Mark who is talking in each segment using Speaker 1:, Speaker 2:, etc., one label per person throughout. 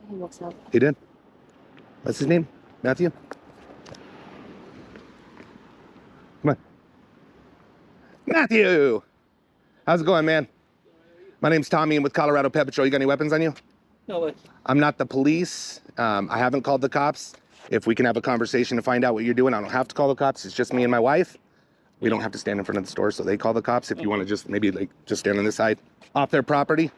Speaker 1: What's up?
Speaker 2: He did. What's his name? Matthew? Come on. Matthew! How's it going, man? My name's Tommy. I'm with Colorado Ped Patrol. You got any weapons on you?
Speaker 3: No, what?
Speaker 2: I'm not the police. I haven't called the cops. If we can have a conversation to find out what you're doing, I don't have to call the cops. It's just me and my wife. We don't have to stand in front of the store, so they call the cops. If you want to just maybe like just stand on this side off their property.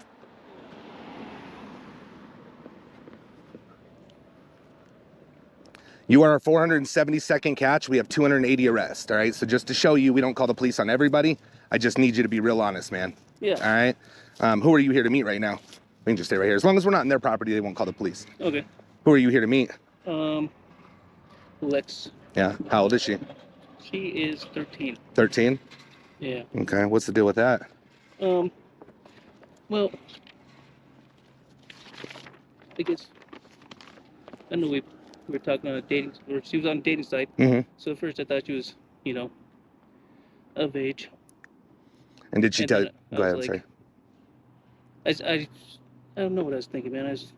Speaker 2: You are our 472nd catch. We have 280 arrests, all right? So just to show you, we don't call the police on everybody. I just need you to be real honest, man.
Speaker 3: Yeah.
Speaker 2: All right? Who are you here to meet right now? We can just stay right here. As long as we're not in their property, they won't call the police.
Speaker 3: Okay.
Speaker 2: Who are you here to meet?
Speaker 3: Lex.
Speaker 2: Yeah. How old is she?
Speaker 3: She is 13.
Speaker 2: 13?
Speaker 3: Yeah.
Speaker 2: Okay. What's the deal with that?
Speaker 3: Well, I guess, I know we were talking on a dating, or she was on a dating site.
Speaker 2: Mm-hmm.
Speaker 3: So at first I thought she was, you know, of age.
Speaker 2: And did she tell you? Go ahead,
Speaker 3: like,
Speaker 2: I'm sorry.
Speaker 3: I don't know what I was thinking, man. I was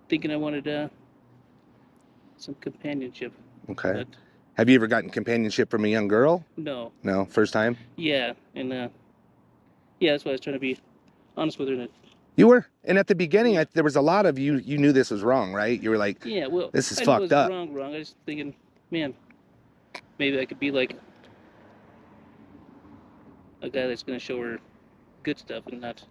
Speaker 3: thinking I wanted some companionship.
Speaker 2: Okay.
Speaker 3: But
Speaker 2: Have you ever gotten companionship from a young girl?
Speaker 3: no.
Speaker 2: No? First time?
Speaker 3: Yeah, and yeah, that's why I was trying to be honest with her. That
Speaker 2: You were? And at the beginning, there was a lot of you knew this was wrong, right? You were like,
Speaker 3: yeah, well,
Speaker 2: this is
Speaker 3: I
Speaker 2: fucked
Speaker 3: knew it was
Speaker 2: up.
Speaker 3: Wrong. I was thinking, man, maybe I could be like a guy that's gonna show her good stuff and not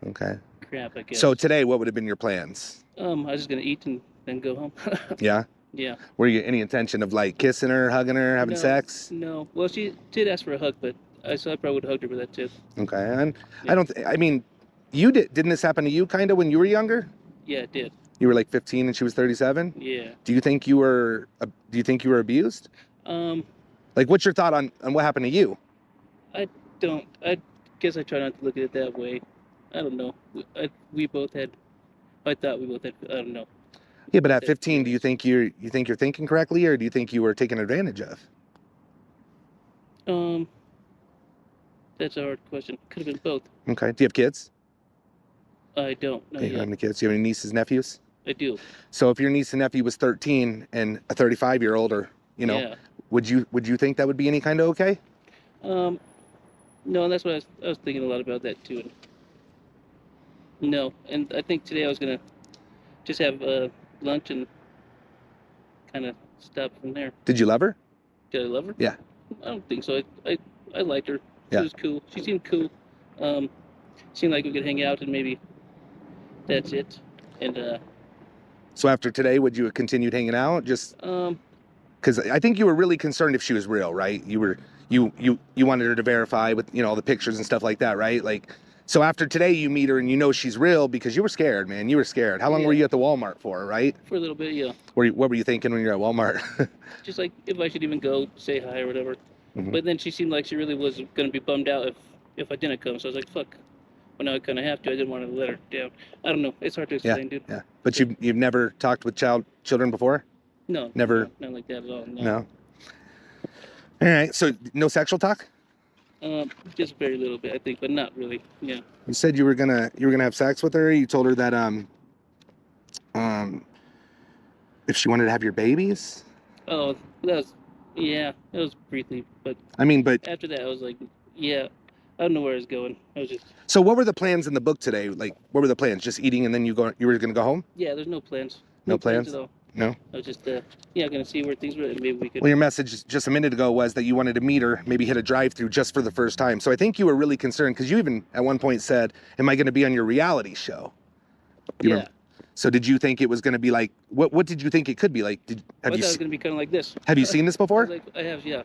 Speaker 2: Okay.
Speaker 3: crap, I guess.
Speaker 2: So today, what would have been your plans?
Speaker 3: I was just gonna eat and then go home.
Speaker 2: Yeah?
Speaker 3: Yeah.
Speaker 2: Were you any intention of like kissing her, hugging her, having
Speaker 3: No.
Speaker 2: sex?
Speaker 3: No. Well, she did ask for a hug, but I probably would have hugged her with that too.
Speaker 2: Okay. And
Speaker 3: Yeah.
Speaker 2: I don't, I mean, didn't this happen to you kind of when you were younger?
Speaker 3: Yeah, it did.
Speaker 2: You were like 15 and she was 37?
Speaker 3: Yeah.
Speaker 2: Do you think you were abused? Like, what's your thought on what happened to you?
Speaker 3: I guess I try not to look at it that way. I don't know. We both had. I thought we both had. I don't know.
Speaker 2: Yeah, but at 15, do you think you're thinking correctly, or do you think you were taken advantage of?
Speaker 3: That's a hard question. Could have been both.
Speaker 2: Okay. Do you have kids?
Speaker 3: I don't.
Speaker 2: You don't have any kids? Do you have any nieces, nephews?
Speaker 3: I do.
Speaker 2: So if your niece and nephew was 13 and a 35-year-old, or
Speaker 3: Yeah.
Speaker 2: would you think that would be any kind of okay?
Speaker 3: No, and that's what I was thinking a lot about that too. No, and I think today I was gonna just have lunch and kind of stop from there.
Speaker 2: Did you love her?
Speaker 3: Did I love her?
Speaker 2: Yeah.
Speaker 3: I don't think so. I liked her.
Speaker 2: Yeah.
Speaker 3: She was cool. She seemed cool. Seemed like we could hang out and maybe that's it. And
Speaker 2: So after today, would you have continued hanging out? Just because I think you were really concerned if she was real, right? You wanted her to verify with all the pictures and stuff like that, right? Like, so after today, you meet her and you know she's real because you were scared, man. You were scared. How long
Speaker 3: Yeah.
Speaker 2: were you at the Walmart for, right?
Speaker 3: for a little bit, yeah.
Speaker 2: What were you thinking when you were at Walmart?
Speaker 3: Just like if I should even go say hi or whatever.
Speaker 2: Mhm.
Speaker 3: But then she seemed like she really was gonna be bummed out if I didn't come. So I was like, fuck. Well, now I kind of have to. I didn't want to let her down. I don't know. It's hard to explain, dude.
Speaker 2: Yeah. But you've never talked with children before?
Speaker 3: No.
Speaker 2: Never.
Speaker 3: Not like that at all. No.
Speaker 2: No. All right. So no sexual talk?
Speaker 3: Just very little bit, I think, but not really. Yeah.
Speaker 2: You said you were gonna have sex with her. You told her that if she wanted to have your babies.
Speaker 3: Oh, that was briefly, but
Speaker 2: I mean, but
Speaker 3: after that, I was like, yeah, I don't know where I was going. I was just.
Speaker 2: so what were the plans in the book today? Like, what were the plans? Just eating and then you were gonna go home?
Speaker 3: Yeah, there's no plans.
Speaker 2: No plans?
Speaker 3: at all.
Speaker 2: No.
Speaker 3: I was just gonna see where things were, and maybe we could.
Speaker 2: Well, your message just a minute ago was that you wanted to meet her, maybe hit a drive-through just for the first time. So I think you were really concerned because you even at one point said, "Am I going to be on your reality show?" You
Speaker 3: Yeah.
Speaker 2: remember? So did you think it was going to be like? What did you think it could be like?
Speaker 3: I thought it was gonna be kind of like this.
Speaker 2: Have you seen this
Speaker 3: I
Speaker 2: before?
Speaker 3: was like, I have, yeah.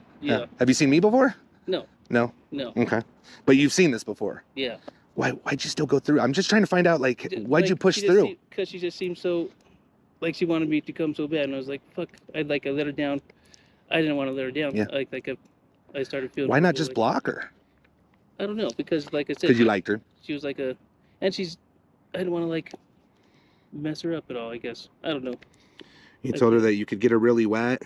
Speaker 2: Have you seen me before?
Speaker 3: No.
Speaker 2: No.
Speaker 3: No.
Speaker 2: Okay. But you've seen this before.
Speaker 3: Yeah.
Speaker 2: Why'd you still go through? I'm just trying to find out, like, why'd you push through?
Speaker 3: Because she just seemed so, like she wanted me to come so bad, and I was like, fuck. I let her down. I didn't want to let her down.
Speaker 2: Yeah.
Speaker 3: I started feeling.
Speaker 2: Why not just
Speaker 3: like,
Speaker 2: block her?
Speaker 3: I don't know, because like I said.
Speaker 2: Because you liked her.
Speaker 3: She was like and I didn't want to like mess her up at all, I guess. I don't know.
Speaker 2: You told her that you could get her really wet.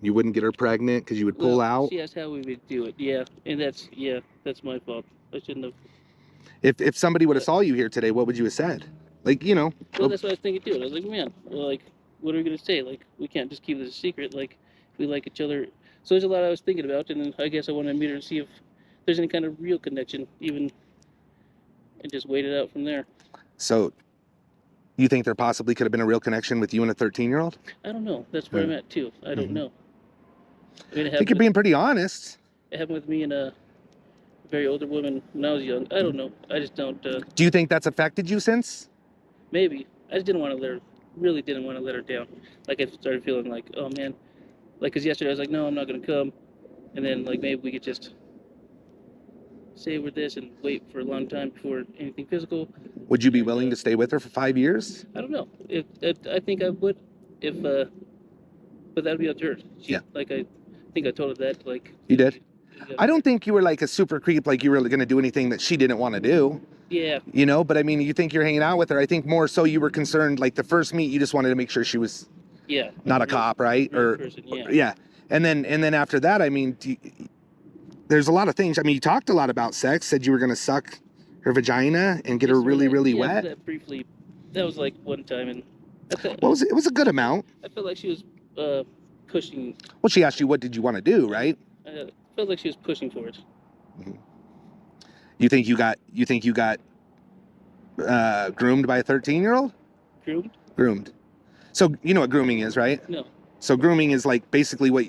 Speaker 2: You wouldn't get her pregnant because you would pull out.
Speaker 3: She asked how we would do it. Yeah, and that's my fault. I shouldn't have.
Speaker 2: If somebody would have saw you here today, what would you have said? Like, you know.
Speaker 3: Well, that's what I was thinking too. And I was like, man, well, like, what are we gonna say? Like, we can't just keep this a secret. Like, we like each other. So there's a lot I was thinking about, and then I guess I want to meet her and see if there's any kind of real connection, even, and just wait it out from there.
Speaker 2: So, you think there possibly could have been a real connection with you and a 13-year-old?
Speaker 3: I don't know. That's where I'm at too. I don't know. I mean,
Speaker 2: I think you're being pretty honest.
Speaker 3: It happened with me and a very older woman when I was young. I don't know. I just don't.
Speaker 2: Do you think that's affected you since?
Speaker 3: Maybe. I just didn't want to let her. Really didn't want to let her down. Like I started feeling like, oh man, like because yesterday I was like, no, I'm not gonna come, and then like maybe we could just say we're this and wait for a long time before anything physical.
Speaker 2: Would you be willing to stay with her for 5 years?
Speaker 3: I don't know. I think I would, if but that'd be up to her.
Speaker 2: Yeah.
Speaker 3: Like I think I told her that. Like
Speaker 2: you did. I don't think you were like a super creep, like you were going to do anything that she didn't want to do.
Speaker 3: Yeah.
Speaker 2: You know, but I mean, you think you're hanging out with her. I think more so you were concerned, like the first meet, you just wanted to make sure she was not a cop, right? Or yeah. And then after that, I mean, there's a lot of things. I mean, you talked a lot about sex, said you were going to suck her vagina and get her really, really wet.
Speaker 3: That briefly. That was like one time. And
Speaker 2: it was a good amount.
Speaker 3: I felt like she was pushing.
Speaker 2: Well, she asked you, what did you want to do, right?
Speaker 3: I felt like she was pushing for it.
Speaker 2: Mm-hmm. You think you got groomed by a 13-year-old? Groomed. So you know what grooming is, right?
Speaker 3: No.
Speaker 2: So grooming is like basically what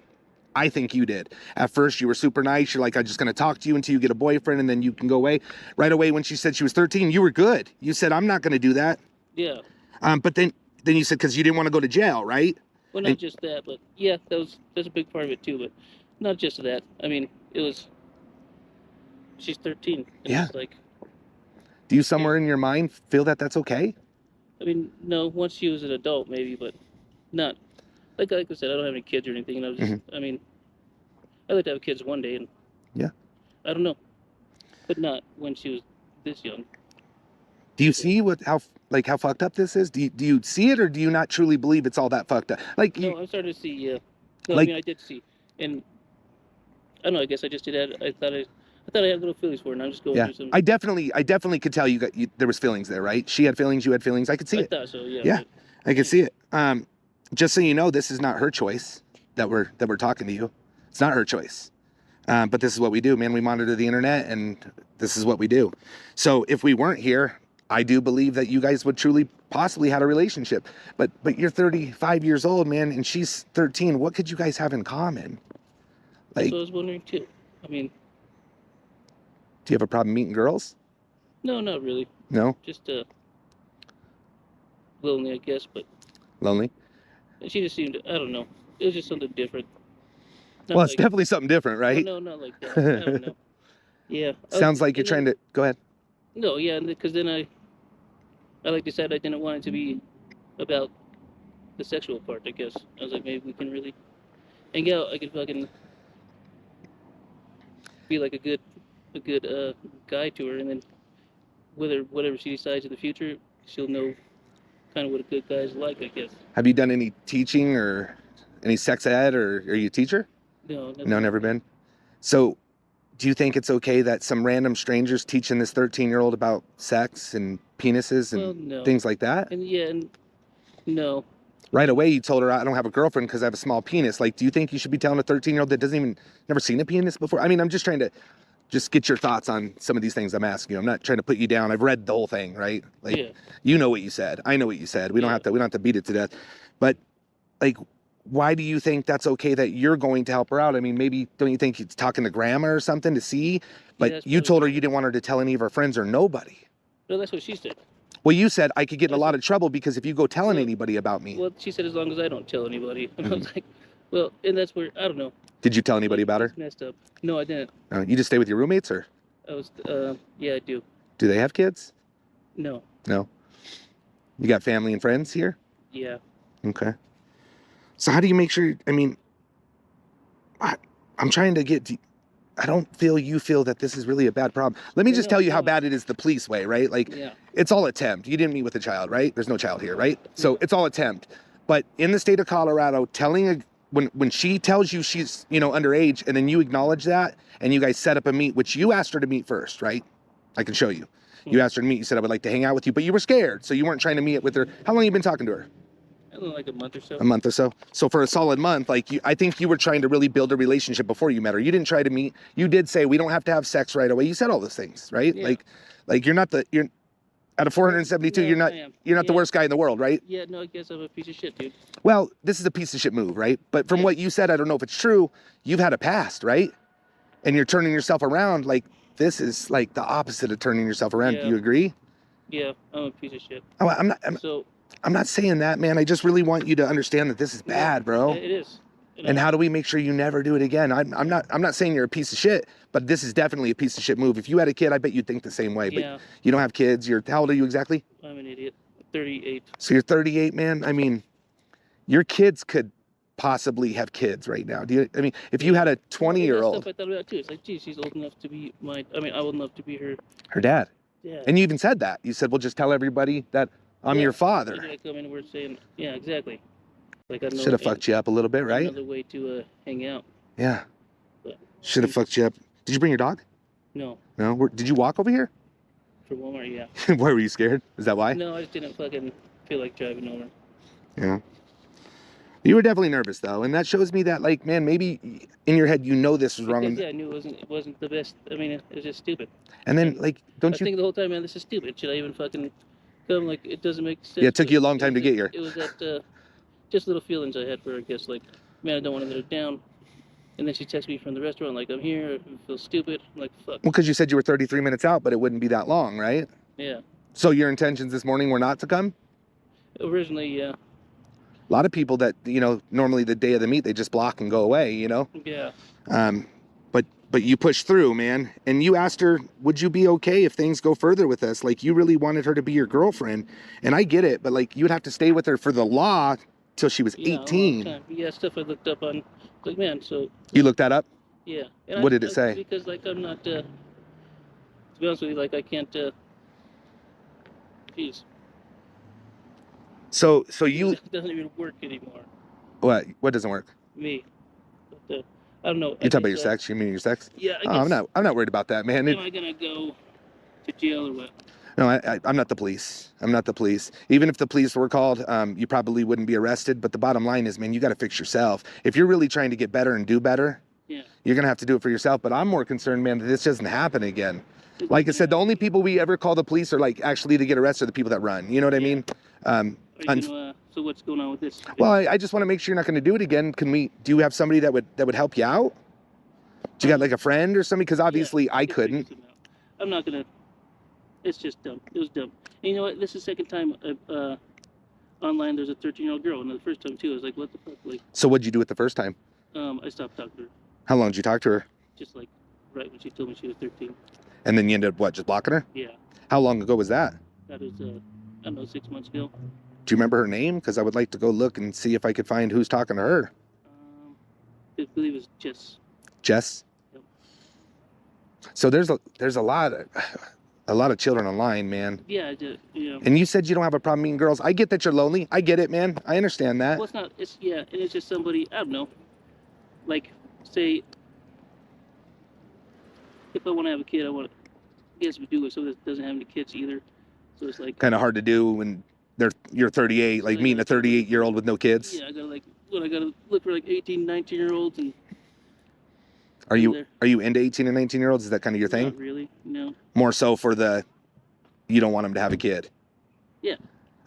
Speaker 2: I think you did. At first you were super nice. You're like, I'm just going to talk to you until you get a boyfriend and then you can go away. Right away when she said she was 13, you were good. You said, I'm not going to do that.
Speaker 3: Yeah.
Speaker 2: But then you said, because you didn't want to go to jail, right?
Speaker 3: Well, not just that, but yeah, that's a big part of it too, but not just that. I mean, she's 13.
Speaker 2: Yeah.
Speaker 3: It's like,
Speaker 2: do you somewhere in your mind feel that that's okay?
Speaker 3: I mean, no, once she was an adult maybe, but not, like I said, I don't have any kids or anything, and I was just, I mean, I'd like to have kids one day, and
Speaker 2: yeah,
Speaker 3: I don't know, but not when she was this young.
Speaker 2: Do you see how fucked up this is? Do you see it, or do you not truly believe it's all that fucked up? Like,
Speaker 3: no, I'm starting to see. Yeah, no,
Speaker 2: like,
Speaker 3: I mean, I did see, and I don't know. I guess I just did that. I thought I had little feelings for her, and I'm just going through some.
Speaker 2: I definitely could tell there was feelings there, right? She had feelings, you had feelings. I could see it.
Speaker 3: I thought so. Yeah.
Speaker 2: Yeah, I could see it. Just so you know, this is not her choice that we're talking to you. It's not her choice. But this is what we do, man. We monitor the internet, and this is what we do. So if we weren't here, I do believe that you guys would truly possibly had a relationship. But you're 35 years old, man, and she's 13. What could you guys have in common? Like,
Speaker 3: that's what I was wondering too. I mean,
Speaker 2: do you have a problem meeting girls?
Speaker 3: No, not really.
Speaker 2: No?
Speaker 3: Just lonely, I guess, but
Speaker 2: lonely.
Speaker 3: And she just seemed, I don't know. It was just something different.
Speaker 2: Well, it's definitely something different, right?
Speaker 3: No, not like that. I don't know. Yeah.
Speaker 2: Sounds like you're trying to go ahead.
Speaker 3: No, yeah, because then I like decided I didn't want it to be about the sexual part, I guess. I was like, maybe we can really hang out. I could fucking be like a good guy to her, and then whatever she decides in the future, she'll know kind of what a good guy is like, I guess.
Speaker 2: Have you done any teaching or any sex ed, or are you a teacher?
Speaker 3: No,
Speaker 2: never been. So do you think it's okay that some random strangers teaching this 13-year-old about sex and penises and things like that?
Speaker 3: And no.
Speaker 2: Right away you told her, I don't have a girlfriend because I have a small penis. Like, do you think you should be telling a 13-year-old that never seen a penis before? I mean, I'm just trying to get your thoughts on some of these things I'm asking you. I'm not trying to put you down. I've read the whole thing, right? Like, you know what you said. I know what you said. We don't have to beat it to death. But like, why do you think that's okay that you're going to help her out? I mean, maybe don't you think it's talking to grandma or something to see? But you told her you didn't want her to tell any of her friends or nobody.
Speaker 3: No, that's what she said.
Speaker 2: Well, you said I could get in a lot of trouble because if you go telling anybody about me.
Speaker 3: Well, she said as long as I don't tell anybody. And I was like, well, and that's where, I don't know.
Speaker 2: Did you tell anybody about her?
Speaker 3: Messed up. No, I didn't.
Speaker 2: You just stay with your roommates, or?
Speaker 3: Yeah, I do.
Speaker 2: Do they have kids?
Speaker 3: No.
Speaker 2: No. You got family and friends here?
Speaker 3: Yeah.
Speaker 2: Okay. So how do you make sure, I mean, I'm trying to get, I don't feel you feel that this is really a bad problem. Let me just tell you how bad it is the police way, right? Like, it's all attempt. You didn't meet with a child, right? There's no child here, right? So it's all attempt. But in the state of Colorado, when she tells you she's, underage, and then you acknowledge that, and you guys set up a meet, which you asked her to meet first, right? I can show you. You asked her to meet. You said, I would like to hang out with you, but you were scared, so you weren't trying to meet with her. How long have you been talking to her?
Speaker 3: I don't know, like a month or so.
Speaker 2: A month or so. So for a solid month, like I think you were trying to really build a relationship before you met her. You didn't try to meet. You did say we don't have to have sex right away. You said all those things, right?
Speaker 3: Yeah.
Speaker 2: Like you're out of 472.
Speaker 3: No,
Speaker 2: you're not the worst guy in the world, right?
Speaker 3: Yeah, no, I guess I'm a piece of shit, dude.
Speaker 2: Well, this is a piece of shit move, right? But from what you said, I don't know if it's true. You've had a past, right? And you're turning yourself around. Like this is like the opposite of turning yourself around.
Speaker 3: Yeah.
Speaker 2: Do you agree?
Speaker 3: Yeah, I'm a piece of shit.
Speaker 2: Oh, I'm not saying that, man. I just really want you to understand that this is bad, bro.
Speaker 3: Yeah, it is.
Speaker 2: And how do we make sure you never do it again? I'm not saying you're a piece of shit, but this is definitely a piece of shit move. If you had a kid, I bet you'd think the same way.
Speaker 3: Yeah.
Speaker 2: But you don't have kids. How old are you exactly?
Speaker 3: I'm an idiot. 38.
Speaker 2: So you're 38, man. I mean, your kids could possibly have kids right now. If you had a 20-year-old.
Speaker 3: Stuff I thought about too. It's like, geez, she's old enough to be I'm old enough to be
Speaker 2: her dad.
Speaker 3: Yeah.
Speaker 2: And you even said that. You said, well, just tell everybody that I'm your father.
Speaker 3: I come in and we're saying, yeah, exactly. Like I
Speaker 2: should have fucked you up a little bit, right?
Speaker 3: Another way to hang out.
Speaker 2: Yeah.
Speaker 3: But,
Speaker 2: should have fucked you up. Did you bring your dog?
Speaker 3: No.
Speaker 2: No? Did you walk over here?
Speaker 3: For Walmart, yeah.
Speaker 2: Why were you scared? Is that why?
Speaker 3: No, I just didn't fucking feel like driving over.
Speaker 2: Yeah. You were definitely nervous though, and that shows me that, like, man, maybe in your head you know this was wrong.
Speaker 3: Yeah, I knew it wasn't the best. I mean, it was just stupid.
Speaker 2: And then, like,
Speaker 3: I was thinking the whole time, man, this is stupid. Should I even fucking come? Like, it doesn't make sense.
Speaker 2: Yeah, it took you a long time to get here.
Speaker 3: It was that just little feelings I had for her. I guess, like, man, I don't want to let her down. And then she texts me from the restaurant, like, I'm here. I feel stupid. I'm like, fuck.
Speaker 2: Well, because you said you were 33 minutes out, but it wouldn't be that long, right?
Speaker 3: Yeah.
Speaker 2: So your intentions this morning were not to come?
Speaker 3: Originally, yeah.
Speaker 2: A lot of people that, normally the day of the meet, they just block and go away,
Speaker 3: Yeah.
Speaker 2: But you pushed through, man. And you asked her, would you be okay if things go further with us? Like, you really wanted her to be your girlfriend. And I get it, but, like, you would have to stay with her for the law till she was 18.
Speaker 3: Yeah, stuff I looked up on. Like, man, so.
Speaker 2: You looked that up?
Speaker 3: Yeah.
Speaker 2: And what did it say?
Speaker 3: Because, like, I'm not, to be honest with you, like, I can't, geez.
Speaker 2: So you...
Speaker 3: It doesn't even work anymore.
Speaker 2: What? What doesn't work?
Speaker 3: Me. But, I don't know.
Speaker 2: You talking about your sex? You mean your sex?
Speaker 3: Yeah, I guess.
Speaker 2: I'm not worried about that, man.
Speaker 3: Am I gonna go to jail or what?
Speaker 2: No, I'm not the police. I'm not the police. Even if the police were called, you probably wouldn't be arrested. But the bottom line is, man, you got to fix yourself. If you're really trying to get better and do better, you're gonna have to do it for yourself. But I'm more concerned, man, that this doesn't happen again. Like I said, the only people we ever call the police are, like, actually to get arrested are the people that run. You know what I mean?
Speaker 3: So what's going on with this?
Speaker 2: Well, I just want to make sure you're not going to do it again. Do you have somebody that would help you out? Do you got, like, a friend or somebody? Because obviously I couldn't.
Speaker 3: I'm not gonna. It's just dumb. It was dumb. And you know what? This is the second time online there's a 13-year-old girl, and the first time too. I was like, what the fuck? Like.
Speaker 2: So what'd you do it the first time?
Speaker 3: I stopped talking to her.
Speaker 2: How long did you talk to her?
Speaker 3: Just like right when she told me she was 13.
Speaker 2: And then you ended up what? Just blocking her?
Speaker 3: Yeah. How
Speaker 2: long ago was that?
Speaker 3: That was I don't know, 6 months ago.
Speaker 2: Do you remember her name? Because I would like to go look and see if I could find who's talking to her.
Speaker 3: I believe it was Jess.
Speaker 2: Jess?
Speaker 3: Yep.
Speaker 2: So there's a lot of children online, man.
Speaker 3: Yeah, I did. Yeah.
Speaker 2: And you said you don't have a problem meeting girls. I get that you're lonely. I get it, man. I understand that.
Speaker 3: Well, it's not. It's and it's just somebody. I don't know. Like, say, if I want to have a kid, I guess we do with somebody that doesn't have any kids either. So it's like
Speaker 2: kind of hard to do when you're 38, like meeting a 38-year-old with no kids.
Speaker 3: Yeah, I gotta look for like 18, 19-year-olds and.
Speaker 2: Are you into 18 and 19-year-olds? Is that kind of your thing?
Speaker 3: Not really, no.
Speaker 2: More so for you don't want them to have a kid.
Speaker 3: Yeah.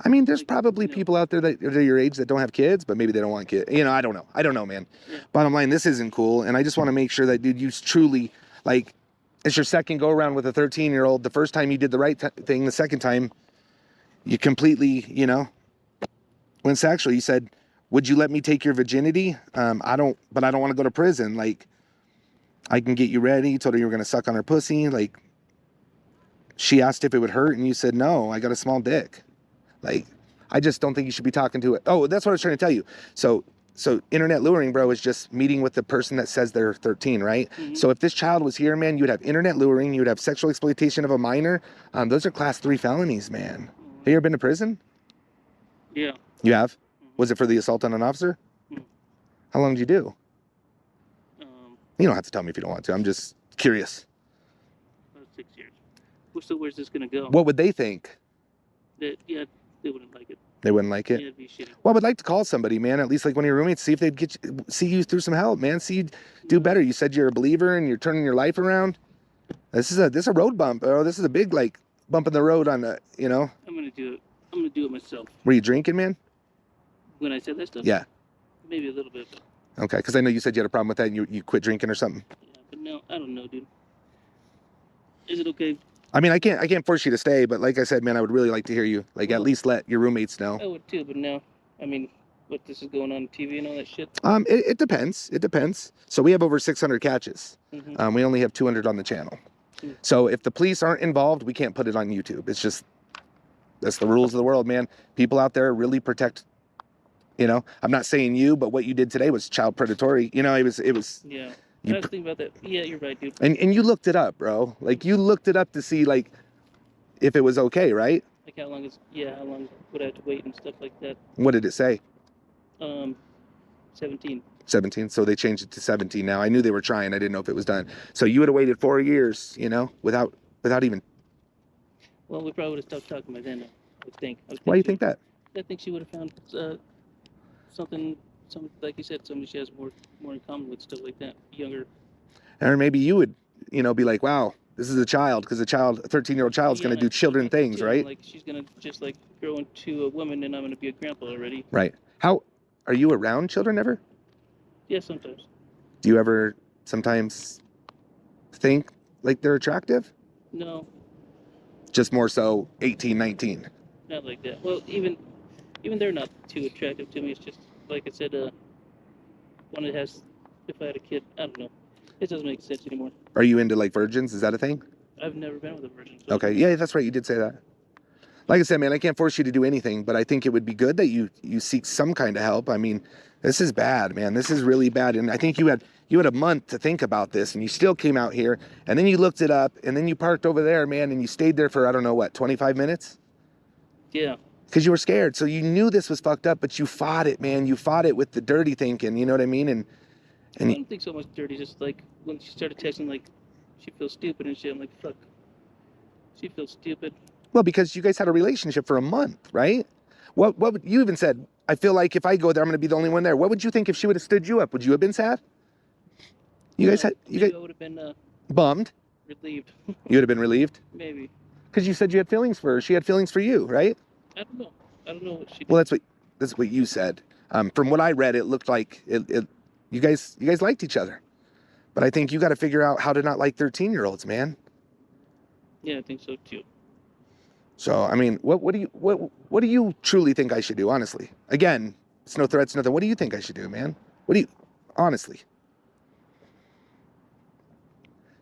Speaker 2: I mean, there's probably people out there that are your age that don't have kids, but maybe they don't want kids. I don't know. I don't know, man. Yeah. Bottom line, this isn't cool, and I just want to make sure that, dude, you truly, like, it's your second go around with a 13-year-old. The first time you did the right thing. The second time, you completely, went sexual. You said, "Would you let me take your virginity?" I don't want to go to prison. Like, I can get you ready. You told her you were gonna suck on her pussy. Like, she asked if it would hurt, and you said no. I got a small dick. Like, I just don't think you should be talking to it. Oh, that's what I was trying to tell you. So internet luring, bro, is just meeting with the person that says they're 13, right? Mm-hmm. So if this child was here, man, you would have internet luring, you would have sexual exploitation of a minor. Those are class 3 felonies, man. Have you ever been to prison?
Speaker 3: Yeah.
Speaker 2: You have? Mm-hmm. Was it for the assault on an officer? Mm-hmm. How long did you do? You don't have to tell me if you don't want to. I'm just curious.
Speaker 3: About 6 years. So where's this gonna go?
Speaker 2: What would they think?
Speaker 3: That yeah, they wouldn't like it.
Speaker 2: They wouldn't like it?
Speaker 3: Yeah, it'd be shitty.
Speaker 2: Well, I would like to call somebody, man, at least like one of your roommates, see if they'd see you through some help, man. See you do better. You said you're a believer and you're turning your life around. This is a road bump, bro. This is a big like bump in the road on the, you know.
Speaker 3: I'm gonna do it. I'm gonna do it myself.
Speaker 2: Were you drinking, man?
Speaker 3: When I said that stuff?
Speaker 2: Yeah.
Speaker 3: Maybe a little bit. But...
Speaker 2: Okay, because I know you said you had a problem with that and you quit drinking or something.
Speaker 3: Yeah, but no, I don't know, dude. Is it okay?
Speaker 2: I mean, I can't force you to stay, but like I said, man, I would really like to hear you. Like, at least let your roommates know.
Speaker 3: I would too, but no. I mean, what, this is going on TV and all that shit?
Speaker 2: It depends. It depends. So we have over 600 catches.
Speaker 3: Mm-hmm.
Speaker 2: We only have 200 on the channel. Mm. So if the police aren't involved, we can't put it on YouTube. It's just, that's the rules of the world, man. People out there really protect, you know, I'm not saying you, but what you did today was child predatory. You know, it was.
Speaker 3: Yeah. I was thinking about that. Yeah, you're right, dude.
Speaker 2: And you looked it up, bro. Like, you looked it up to see, like, if it was okay, right?
Speaker 3: Like how long would I have to wait and stuff like that?
Speaker 2: What did it say?
Speaker 3: 17.
Speaker 2: 17. So they changed it to 17 now. I knew they were trying. I didn't know if it was done. So you would have waited 4 years, you know, without even.
Speaker 3: Well, we probably would have stopped talking by then, I would think.
Speaker 2: Why do you think that?
Speaker 3: I think she would have found something, like you said, somebody she has more in common with, stuff like that, younger.
Speaker 2: Or maybe you would, you know, be like, wow, this is a child, because a 13-year-old child's going to do children things, right?
Speaker 3: Like, she's going to just, like, grow into a woman, and I'm going to be a grandpa already.
Speaker 2: Right. Are you around children ever?
Speaker 3: Yeah, sometimes.
Speaker 2: Do you ever sometimes think like they're attractive?
Speaker 3: No. Just
Speaker 2: more so 18, 19?
Speaker 3: Not like that. Well, even they're not too attractive to me. It's just, like I said, one that has, if I had a kid, I don't know. It doesn't make sense anymore.
Speaker 2: Are you into, like, virgins? Is that a thing?
Speaker 3: I've never been with a virgin. So
Speaker 2: okay, yeah, that's right. You did say that. Like I said, man, I can't force you to do anything, but I think it would be good that you seek some kind of help. I mean, this is bad, man. This is really bad. And I think you had a month to think about this, and you still came out here, and then you looked it up, and then you parked over there, man, and you stayed there for, I don't know what, 25 minutes?
Speaker 3: Yeah.
Speaker 2: Because you were scared. So you knew this was fucked up, but you fought it, man. You fought it with the dirty thinking, you know what I mean? And
Speaker 3: I don't think so much dirty, just like when she started texting, like, she feels stupid and shit. I'm like, fuck. She feels stupid.
Speaker 2: Well, because you guys had a relationship for a month, right? What would you even said? I feel like if I go there, I'm going to be the only one there. What would you think if she would have stood you up? Would you have been sad? You guys
Speaker 3: I would have been
Speaker 2: bummed.
Speaker 3: Relieved.
Speaker 2: You would have been relieved.
Speaker 3: Maybe.
Speaker 2: Because you said you had feelings for her. She had feelings for you, right?
Speaker 3: I don't know. I don't know what she did.
Speaker 2: Well, that's what you said. From what I read, it looked like you guys liked each other. But I think you got to figure out how to not like 13-year-olds, man.
Speaker 3: Yeah, I think so too.
Speaker 2: So, I mean, what do you truly think I should do, honestly? Again, it's no threats, nothing. What do you think I should do, man? Honestly?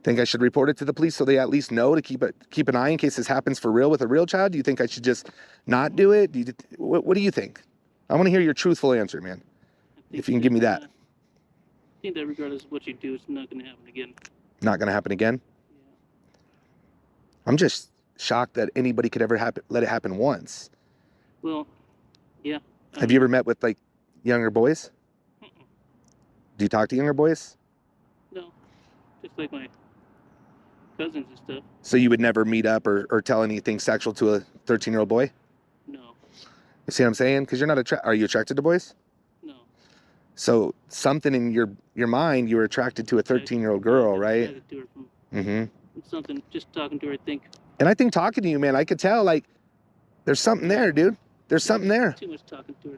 Speaker 2: Think I should report it to the police so they at least know to keep an eye in case this happens for real with a real child? Do you think I should just not do it? What do you think? I want to hear your truthful answer, man. If you can give me that.
Speaker 3: I think that regardless of what you do, it's not going to happen again.
Speaker 2: Not going to happen again?
Speaker 3: Yeah.
Speaker 2: I'm just shocked that anybody could ever let it happen once.
Speaker 3: Well, yeah.
Speaker 2: Have you ever met with, like, younger boys?
Speaker 3: Mm-mm.
Speaker 2: Do you talk to younger boys?
Speaker 3: No. Just like my cousins and stuff.
Speaker 2: So you would never meet up or tell anything sexual to a 13-year-old boy?
Speaker 3: No.
Speaker 2: You see what I'm saying? Because you're not are you attracted to boys?
Speaker 3: No.
Speaker 2: So something in your mind, you were attracted to a 13-year-old girl, right?
Speaker 3: To her from
Speaker 2: Mm-hmm.
Speaker 3: something, just talking to her, I think.
Speaker 2: And I think talking to you, man, I could tell, like, there's something there, dude. There's something there.
Speaker 3: Too much talking to her.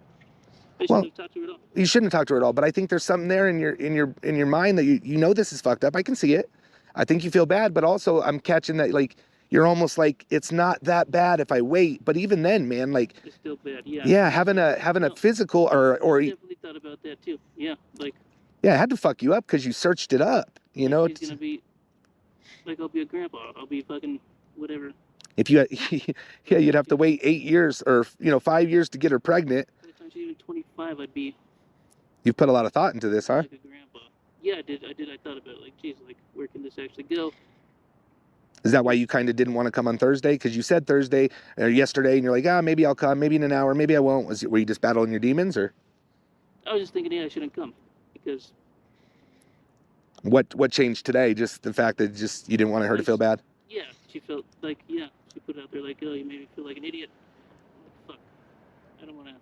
Speaker 3: I shouldn't have talked to her at all.
Speaker 2: You shouldn't have talked to her at all, but I think there's something there in your mind that you know this is fucked up. I can see it. I think you feel bad, but also I'm catching that, like, you're almost like, it's not that bad if I wait. But even then, man, like,
Speaker 3: it's still bad. Yeah.
Speaker 2: Yeah, having a physical or
Speaker 3: I definitely thought about that too. Yeah, like.
Speaker 2: Yeah, it had to fuck you up because you searched it up. You know,
Speaker 3: she's gonna be like, I'll be a grandpa. I'll be fucking whatever.
Speaker 2: If you, yeah, you'd have to wait 8 years or 5 years to get her pregnant.
Speaker 3: By the time she's even 25, I'd be.
Speaker 2: You've put a lot of thought into this, huh?
Speaker 3: Like a grandpa. Yeah, I did. I thought about it. Like, geez, like, where can this actually go?
Speaker 2: Is that why you kind of didn't want to come on Thursday? Because you said Thursday or yesterday, and you're like, maybe I'll come, maybe in an hour, maybe I won't. Were you just battling your demons, or?
Speaker 3: I was just thinking, yeah, I shouldn't come because.
Speaker 2: What changed today? Just the fact that you didn't want her to feel bad?
Speaker 3: Yeah, she felt like, yeah, she put it out there like, oh, you made me feel like an idiot. Like, fuck, I don't want to.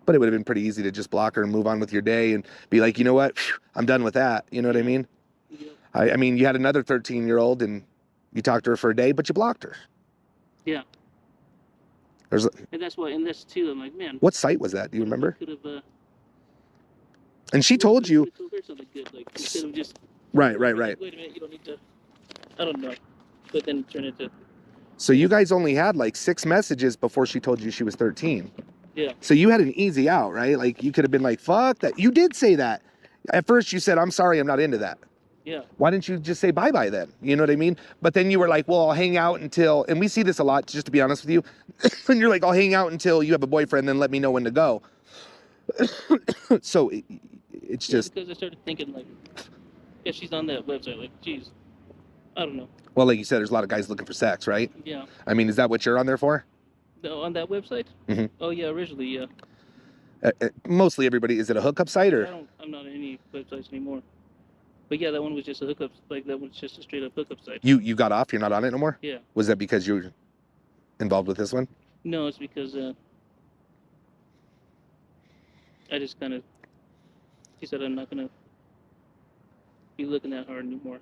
Speaker 2: But it would have been pretty easy to just block her and move on with your day and be like, you know what, phew, I'm done with that. You know what I mean?
Speaker 3: Yep.
Speaker 2: I mean, you had another 13-year-old and you talked to her for a day, but you blocked her.
Speaker 3: Yeah.
Speaker 2: There's,
Speaker 3: And that's why, and that's too, I'm like, man.
Speaker 2: what site was that? Do you remember?
Speaker 3: Could have.
Speaker 2: And she told you.
Speaker 3: Told her something good, like instead of just.
Speaker 2: Right.
Speaker 3: Wait a minute, you don't need to. I don't know, but then turn it to.
Speaker 2: So you guys only had like 6 messages before she told you she was 13.
Speaker 3: Yeah.
Speaker 2: So you had an easy out, right? Like you could have been like, fuck that. You did say that. At first you said, I'm sorry, I'm not into that.
Speaker 3: Yeah.
Speaker 2: Why didn't you just say bye-bye then? You know what I mean? But then you were like, well, I'll hang out until, and we see this a lot, just to be honest with you. And you're like, I'll hang out until you have a boyfriend, then let me know when to go. So it's just.
Speaker 3: Because I started thinking like, if she's on that website, like, geez, I don't know.
Speaker 2: Well, like you said, there's a lot of guys looking for sex, right?
Speaker 3: Yeah.
Speaker 2: I mean, is that what you're on there for?
Speaker 3: No, on that website?
Speaker 2: Mm-hmm.
Speaker 3: Oh yeah, originally, yeah.
Speaker 2: Mostly everybody, is it a hookup site or?
Speaker 3: I'm not on any websites anymore. But yeah, that one was just a hookup, like that was just a straight up hookup site.
Speaker 2: You got off? You're not on it no more?
Speaker 3: Yeah.
Speaker 2: Was that because you were involved with this one?
Speaker 3: No, it's because I just kind of, he said I'm not gonna be looking that hard anymore.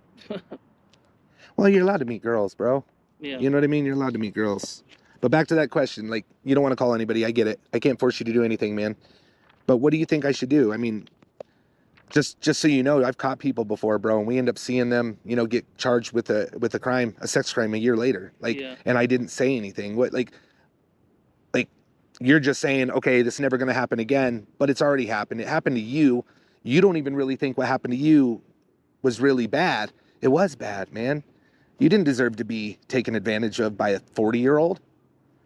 Speaker 2: Well, you're allowed to meet girls, bro.
Speaker 3: Yeah.
Speaker 2: You know what I mean? You're allowed to meet girls. But back to that question, like, you don't want to call anybody. I get it. I can't force you to do anything, man. But what do you think I should do? I mean, just so you know, I've caught people before, bro, and we end up seeing them, you know, get charged with a crime, a sex crime, a year later. Like, yeah. And I didn't say anything. What, like you're just saying, okay, this is never going to happen again, but it's already happened. It happened to you. You don't even really think what happened to you was really bad. It was bad, man. You didn't deserve to be taken advantage of by a 40-year-old.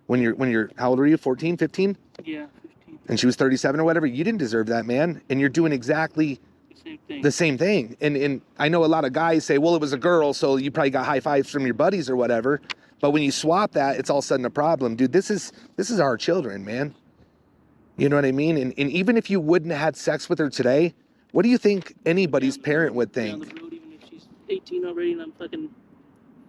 Speaker 2: When you're, how old were you? 14, 15?
Speaker 3: Yeah, 15.
Speaker 2: And she was 37 or whatever. You didn't deserve that, man. And you're doing exactly the same thing. And I know a lot of guys say, well, it was a girl, so you probably got high fives from your buddies or whatever. But when you swap that, it's all of a sudden a problem. Dude, this is our children, man. You know what I mean? And even if you wouldn't have had sex with her today, what do you think anybody's parent would think?
Speaker 3: Down the road, even if she's 18 already and I'm fucking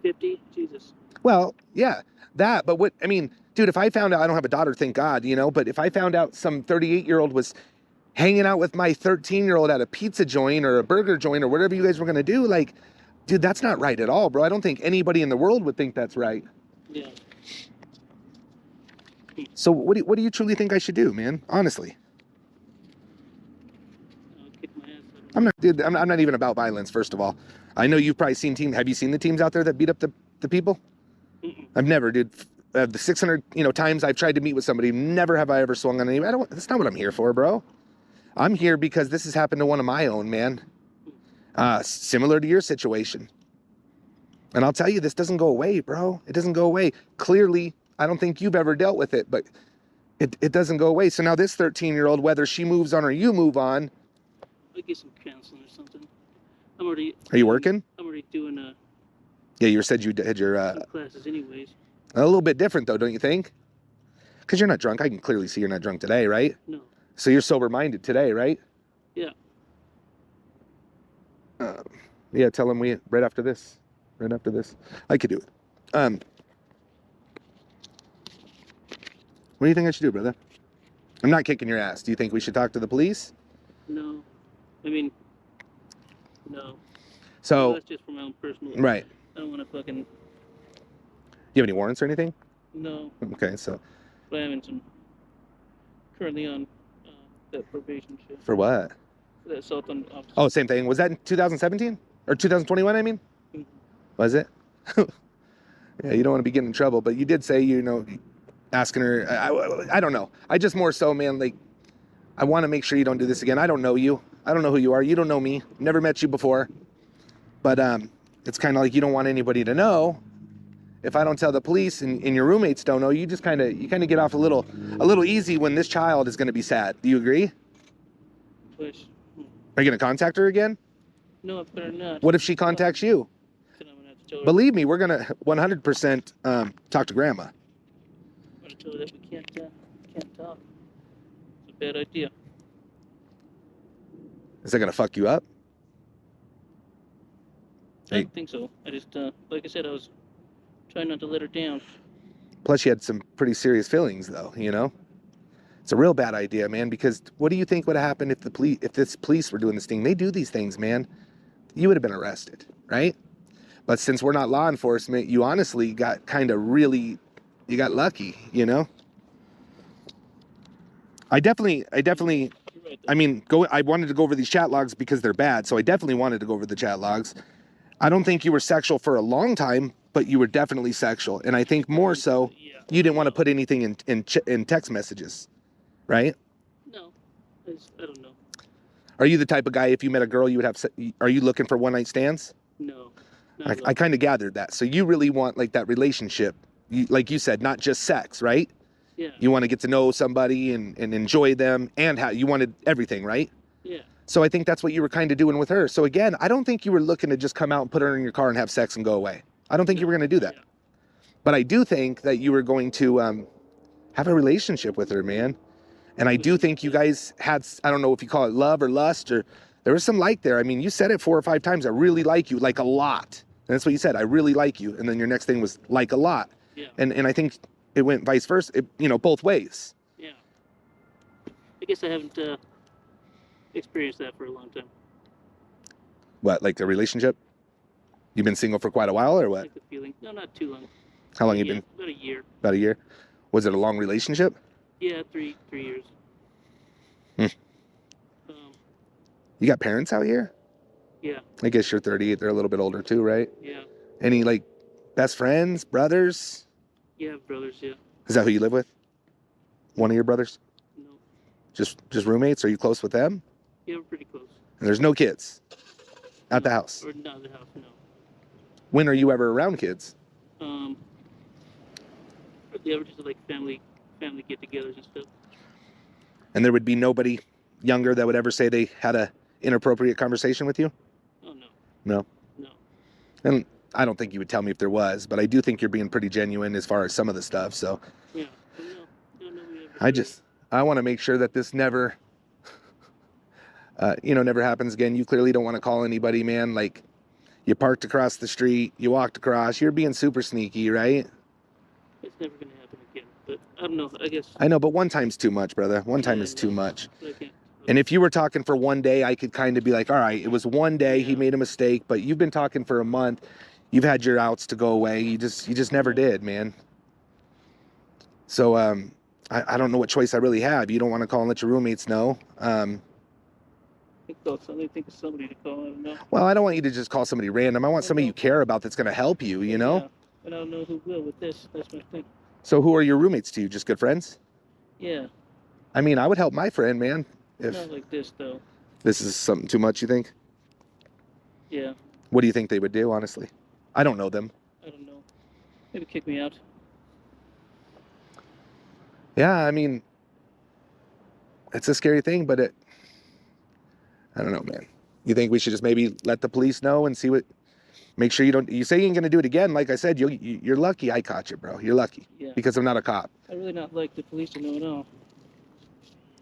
Speaker 3: 50, Jesus.
Speaker 2: Well, yeah, that. But what, I mean, dude, if I found out, I don't have a daughter, thank God, you know, but if I found out some 38-year-old was hanging out with my 13-year-old at a pizza joint or a burger joint or whatever you guys were going to do, like, dude, that's not right at all, bro. I don't think anybody in the world would think that's right.
Speaker 3: Yeah.
Speaker 2: So what do you truly think I should do, man? Honestly.
Speaker 3: I'll kick my ass.
Speaker 2: I'm not even about violence, first of all. I know you've probably seen have you seen the teams out there that beat up the people?
Speaker 3: Mm-mm.
Speaker 2: I've never, dude. The 600, times I've tried to meet with somebody, never have I ever swung on anybody. That's not what I'm here for, bro. I'm here because this has happened to one of my own, man. Similar to your situation. And I'll tell you, this doesn't go away, bro. It doesn't go away. Clearly, I don't think you've ever dealt with it, but it doesn't go away. So now this 13-year-old, whether she moves on or you move on.
Speaker 3: I get some counseling or something. I'm already.
Speaker 2: Are you working?
Speaker 3: I'm already doing
Speaker 2: Yeah, you said you had your
Speaker 3: classes anyways.
Speaker 2: A little bit different though, don't you think? Because you're not drunk. I can clearly see you're not drunk today, right?
Speaker 3: No.
Speaker 2: So you're sober-minded today, right?
Speaker 3: Yeah.
Speaker 2: Yeah, tell him right after this. I could do it. What do you think I should do, brother? I'm not kicking your ass. Do you think we should talk to the police?
Speaker 3: No. I mean, no.
Speaker 2: So.
Speaker 3: Well, that's just for my own personal.
Speaker 2: Right.
Speaker 3: I don't want to fucking.
Speaker 2: Do you have any warrants or anything?
Speaker 3: No.
Speaker 2: Okay, so.
Speaker 3: But I'm currently on that probation shit.
Speaker 2: For what?
Speaker 3: The assault on officer.
Speaker 2: Oh, same thing. Was that in 2017? Or 2021, I mean?
Speaker 3: Mm-hmm.
Speaker 2: Was it? Yeah, you don't want to be getting in trouble, but you did say, asking her, I don't know. I just more so, man, like, I want to make sure you don't do this again. I don't know you. I don't know who you are. You don't know me. Never met you before. But it's kind of like you don't want anybody to know. If I don't tell the police and your roommates don't know, you kind of get off a little easy when this child is going to be sad. Do you agree?
Speaker 3: Push.
Speaker 2: Are you going to contact her again?
Speaker 3: No, I better not.
Speaker 2: What if she contacts you?
Speaker 3: Then I'm gonna have to tell her.
Speaker 2: Believe me, we're going to 100% talk to Grandma.
Speaker 3: I'm gonna tell her that we can't talk. It's a bad idea.
Speaker 2: Is that going to fuck you up?
Speaker 3: I don't think so. I just, like I said, I was trying not to let her down.
Speaker 2: Plus, you had some pretty serious feelings, though. You know, it's a real bad idea, man. Because what do you think would happen if this police were doing this thing? They do these things, man. You would have been arrested, right? But since we're not law enforcement, you honestly got kind of really, you got lucky, you know? I definitely,
Speaker 3: Right,
Speaker 2: I mean, I wanted to go over these chat logs because they're bad. So I definitely wanted to go over the chat logs. I don't think you were sexual for a long time, but you were definitely sexual. And I think more so, you didn't want to put anything in text messages, right?
Speaker 3: No, I don't know.
Speaker 2: Are you the type of guy, if you met a girl, you would have, are you looking for one night stands?
Speaker 3: No.
Speaker 2: I kind of gathered that. So you really want like that relationship, like you said, not just sex, right?
Speaker 3: Yeah.
Speaker 2: You want to get to know somebody and enjoy them, and how you wanted everything, right?
Speaker 3: Yeah.
Speaker 2: So I think that's what you were kind of doing with her. So again, I don't think you were looking to just come out and put her in your car and have sex and go away. I don't think you were going to do that.
Speaker 3: Yeah.
Speaker 2: But I do think that you were going to have a relationship with her, man. And I do think you guys had, I don't know if you call it love or lust, or there was some like there. I mean, you said it 4 or 5 times. I really like you, like a lot. And that's what you said. I really like you. And then your next thing was like a lot.
Speaker 3: Yeah.
Speaker 2: And I think it went vice versa, both ways.
Speaker 3: Yeah. I guess I haven't experienced that for a long time.
Speaker 2: What, like a relationship? You've been single for quite a while, or what?
Speaker 3: Like the feeling. No, not too long.
Speaker 2: How long you been?
Speaker 3: About a year.
Speaker 2: About a year. Was it a long relationship?
Speaker 3: Yeah, 3 years.
Speaker 2: Hmm. You got parents out here?
Speaker 3: Yeah.
Speaker 2: I guess you're 38. They're a little bit older too, right?
Speaker 3: Yeah.
Speaker 2: Any like best friends, brothers?
Speaker 3: Yeah, brothers. Yeah.
Speaker 2: Is that who you live with? One of your brothers?
Speaker 3: No.
Speaker 2: Just roommates? Are you close with them?
Speaker 3: Yeah, we're pretty close.
Speaker 2: And there's no kids at the house?
Speaker 3: Or not the house, no.
Speaker 2: When are you ever around kids?
Speaker 3: Yeah, we're just like family get-togethers and stuff.
Speaker 2: And there would be nobody younger that would ever say they had a inappropriate conversation with you?
Speaker 3: Oh, no.
Speaker 2: No?
Speaker 3: No.
Speaker 2: And I don't think you would tell me if there was, but I do think you're being pretty genuine as far as some of the stuff, so.
Speaker 3: Yeah. No,
Speaker 2: I want to make sure that this never, never happens again. You clearly don't want to call anybody, man. Like, you parked across the street, you walked across, you're being super sneaky, right?
Speaker 3: It's never going to happen again, but I don't know, I guess.
Speaker 2: I know, but one time's too much, brother. One time is too much.
Speaker 3: Okay.
Speaker 2: And if you were talking for one day, I could kind of be like, all right, it was one day, he made a mistake, but you've been talking for a month. You've had your outs to go away. You just never did, man. So, I don't know what choice I really have. You don't want to call and let your roommates know.
Speaker 3: I think of somebody to call. I don't know.
Speaker 2: Well, I don't want you to just call somebody random. I want somebody you care about that's going to help you, you know?
Speaker 3: Yeah. But I don't know who will with this. That's my thing.
Speaker 2: So who are your roommates to you? Just good friends?
Speaker 3: Yeah.
Speaker 2: I mean, I would help my friend, man. If
Speaker 3: not like this, though.
Speaker 2: This is something too much, you think?
Speaker 3: Yeah.
Speaker 2: What do you think they would do, honestly? I don't know them.
Speaker 3: I don't know. Maybe kick me out.
Speaker 2: Yeah, I mean, it's a scary thing, but I don't know, man. You think we should just maybe let the police know and see make sure you say you ain't gonna do it again. Like I said, you're lucky I caught you, bro. You're lucky.
Speaker 3: Yeah.
Speaker 2: Because I'm not a cop.
Speaker 3: I really not like the police to know at all.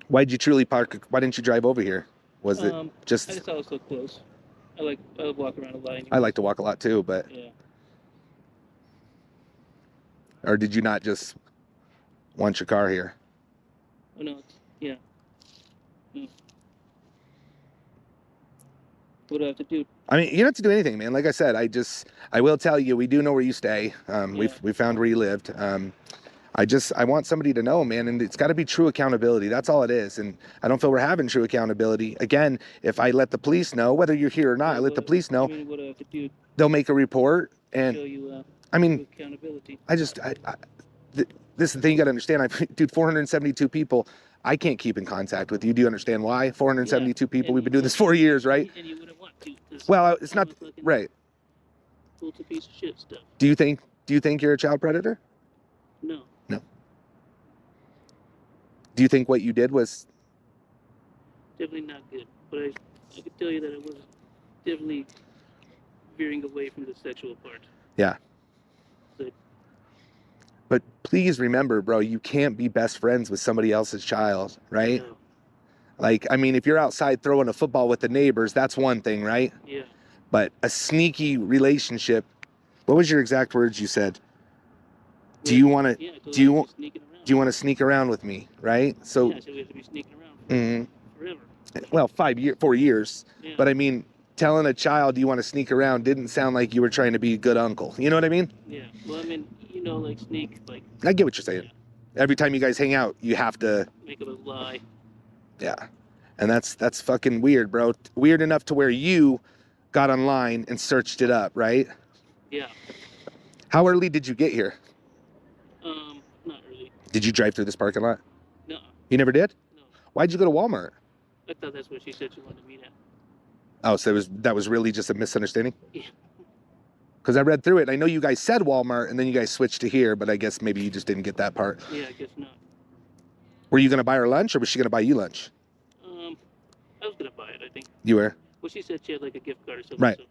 Speaker 2: Why'd you truly park? Why didn't you drive over here? Was it just?
Speaker 3: I just thought it was so close. I walk around a lot anyway.
Speaker 2: I like to walk a lot too, but.
Speaker 3: Yeah.
Speaker 2: Or did you not just want your car here?
Speaker 3: Oh no, yeah. What do I have to do?
Speaker 2: I mean, you don't have to do anything, man. Like I said, I will tell you, we do know where you stay. We found where you lived. I want somebody to know, man, and it's got to be true accountability. That's all it is. And I don't feel we're having true accountability. Again, if I let the police know, whether you're here or not, I let the police know.
Speaker 3: I mean, what do I have to do?
Speaker 2: They'll make a report and
Speaker 3: Show you,
Speaker 2: I mean,
Speaker 3: accountability.
Speaker 2: This is the thing you got to understand. Dude, 472 people. I can't keep in contact with you. Do you understand why? 472 people. We've been doing this 4 years, right?
Speaker 3: And you wouldn't want to.
Speaker 2: Well, it's not right.
Speaker 3: It's a piece of shit stuff.
Speaker 2: Do you think you're a child predator?
Speaker 3: No.
Speaker 2: No. Do you think what you did was
Speaker 3: definitely not good? But I could tell you that it was definitely veering away from the sexual part.
Speaker 2: Yeah.
Speaker 3: So,
Speaker 2: but please remember, bro, you can't be best friends with somebody else's child, right?
Speaker 3: no.
Speaker 2: Like, I mean, if you're outside throwing a football with the neighbors, that's one thing, right?
Speaker 3: Yeah.
Speaker 2: But a sneaky relationship, what was your exact words you said? Do you want to?
Speaker 3: Yeah, I told
Speaker 2: Do
Speaker 3: her
Speaker 2: you
Speaker 3: we
Speaker 2: want?
Speaker 3: were sneaking around.
Speaker 2: Do you want to sneak around with me? Right. So.
Speaker 3: Yeah, I said we have to be sneaking around forever.
Speaker 2: Well, 4 years.
Speaker 3: Yeah.
Speaker 2: But I mean, telling a child you want to sneak around didn't sound like you were trying to be a good uncle. You know what I mean?
Speaker 3: Yeah. Well, I mean, like sneak, like.
Speaker 2: I get what you're saying.
Speaker 3: Yeah.
Speaker 2: Every time you guys hang out, you have to
Speaker 3: make up a lie.
Speaker 2: Yeah. And that's fucking weird, bro. Weird enough to where you got online and searched it up, right?
Speaker 3: Yeah.
Speaker 2: How early did you get here?
Speaker 3: Not early.
Speaker 2: Did you drive through this parking lot?
Speaker 3: No.
Speaker 2: You never did?
Speaker 3: No.
Speaker 2: Why'd you go to Walmart?
Speaker 3: I thought that's what she said she wanted to meet at.
Speaker 2: Oh, so that was really just a misunderstanding?
Speaker 3: Yeah.
Speaker 2: Because I read through it. I know you guys said Walmart and then you guys switched to here, but I guess maybe you just didn't get that part.
Speaker 3: Yeah, I guess not.
Speaker 2: Were you going to buy her lunch or was she going to buy you lunch?
Speaker 3: I was going to buy it, I think.
Speaker 2: You were?
Speaker 3: Well, she said she had like a gift card or something.
Speaker 2: Right.
Speaker 3: So.